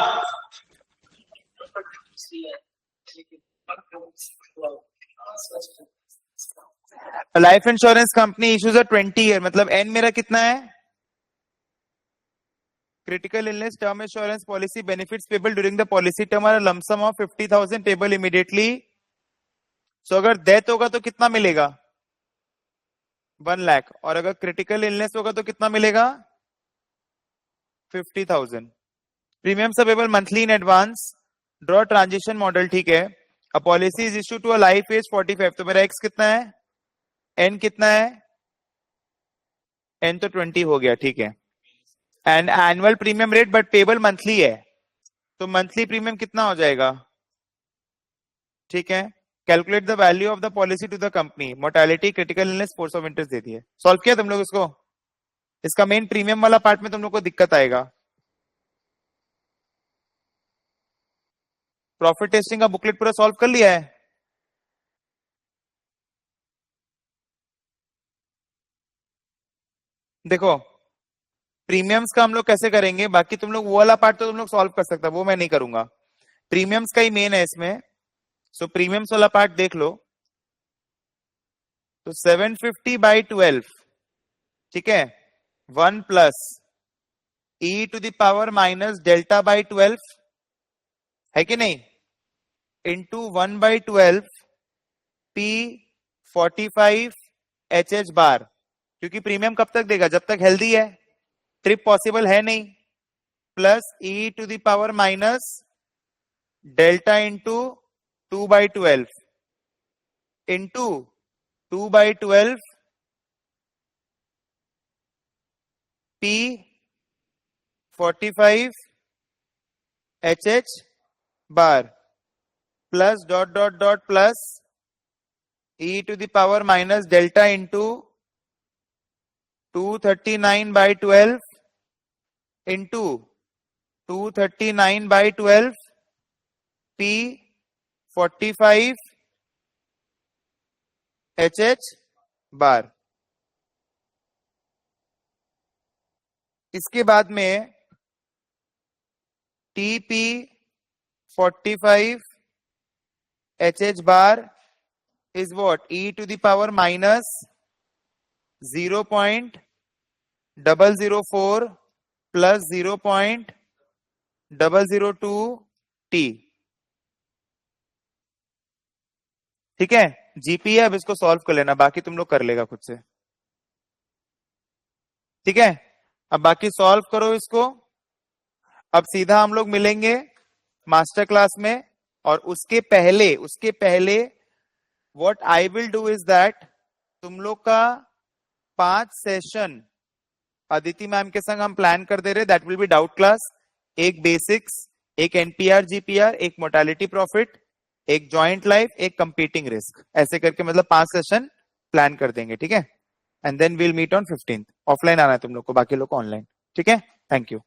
life insurance company issues a 20 year मतलब एन मेरा कितना है critical illness term insurance policy benefits payable during the policy term are lump ऑफ 50,000 पेबल इमीडिएटली सो अगर डेथ होगा तो कितना मिलेगा 1 लाख और अगर क्रिटिकल इलनेस होगा तो कितना मिलेगा 50,000 premium payable monthly in advance draw transition model ठीक है a policy is issue to a life age 45 तो मेरा एक्स कितना है एन कितना है एन तो 20 हो गया ठीक है and annual premium rate but payable monthly है तो मंथली प्रीमियम कितना हो जाएगा? ठीक है, calculate the value of the policy to the company, mortality, critical illness, force of interest दे दिए। सॉल्व किया तुम लोग इसको? इसका मेन प्रीमियम वाला पार्ट में तुम लोग को दिक्कत आएगा। प्रॉफिट टेस्टिंग का बुकलेट पूरा सॉल्व कर लिया है? देखो प्रीमियम्स का हम लोग कैसे करेंगे, बाकी तुम लोग वो वाला पार्ट तो तुम लोग सॉल्व कर सकते हो, वो मैं नहीं करूंगा। प्रीमियम्स का ही मेन है इसमें। सो प्रीमियम्स वाला पार्ट देख लो। तो 750 बाई 12, ठीक है, 1 plus e to the power minus delta by 12 है कि नहीं, into 1 by 12 p 45 HH bar, क्योंकि प्रीमियम कब तक देगा? जब तक हेल्दी है, ट्रिप पॉसिबल है नहीं, plus e to the power minus delta into 2 by 12 into 2 by 12 p 45 HH bar plus dot dot dot plus e to the power minus delta into 239 by 12 into 239 by 12 p 45 HH bar. इसके बाद में TP 45 HH bar is what? e to the power minus 0.004 plus 0.002 t। ठीक है, GP है, अब इसको solve कर लेना, बाकी तुम लोग कर लेगा खुद से। ठीक है, अब बाकी सॉल्व करो इसको। अब सीधा हम लोग मिलेंगे मास्टर क्लास में, और उसके पहले what I will do is that तुम लोग का 5 सेशन अदिति मैम के संग हम प्लान कर दे रहे। That will be doubt class, एक बेसिक्स, एक एनपीआर जीपीआर, एक मोर्टेलिटी प्रॉफिट, एक जॉइंट लाइफ, एक कंपीटिंग रिस्क, ऐसे करके मतलब 5 सेशन प्लान कर देंगे। ठीक है, and then will meet on 15th। Offline आना है तुम लोग को, बाकी लोग को ऑनलाइन। ठीक है, थैंक यू।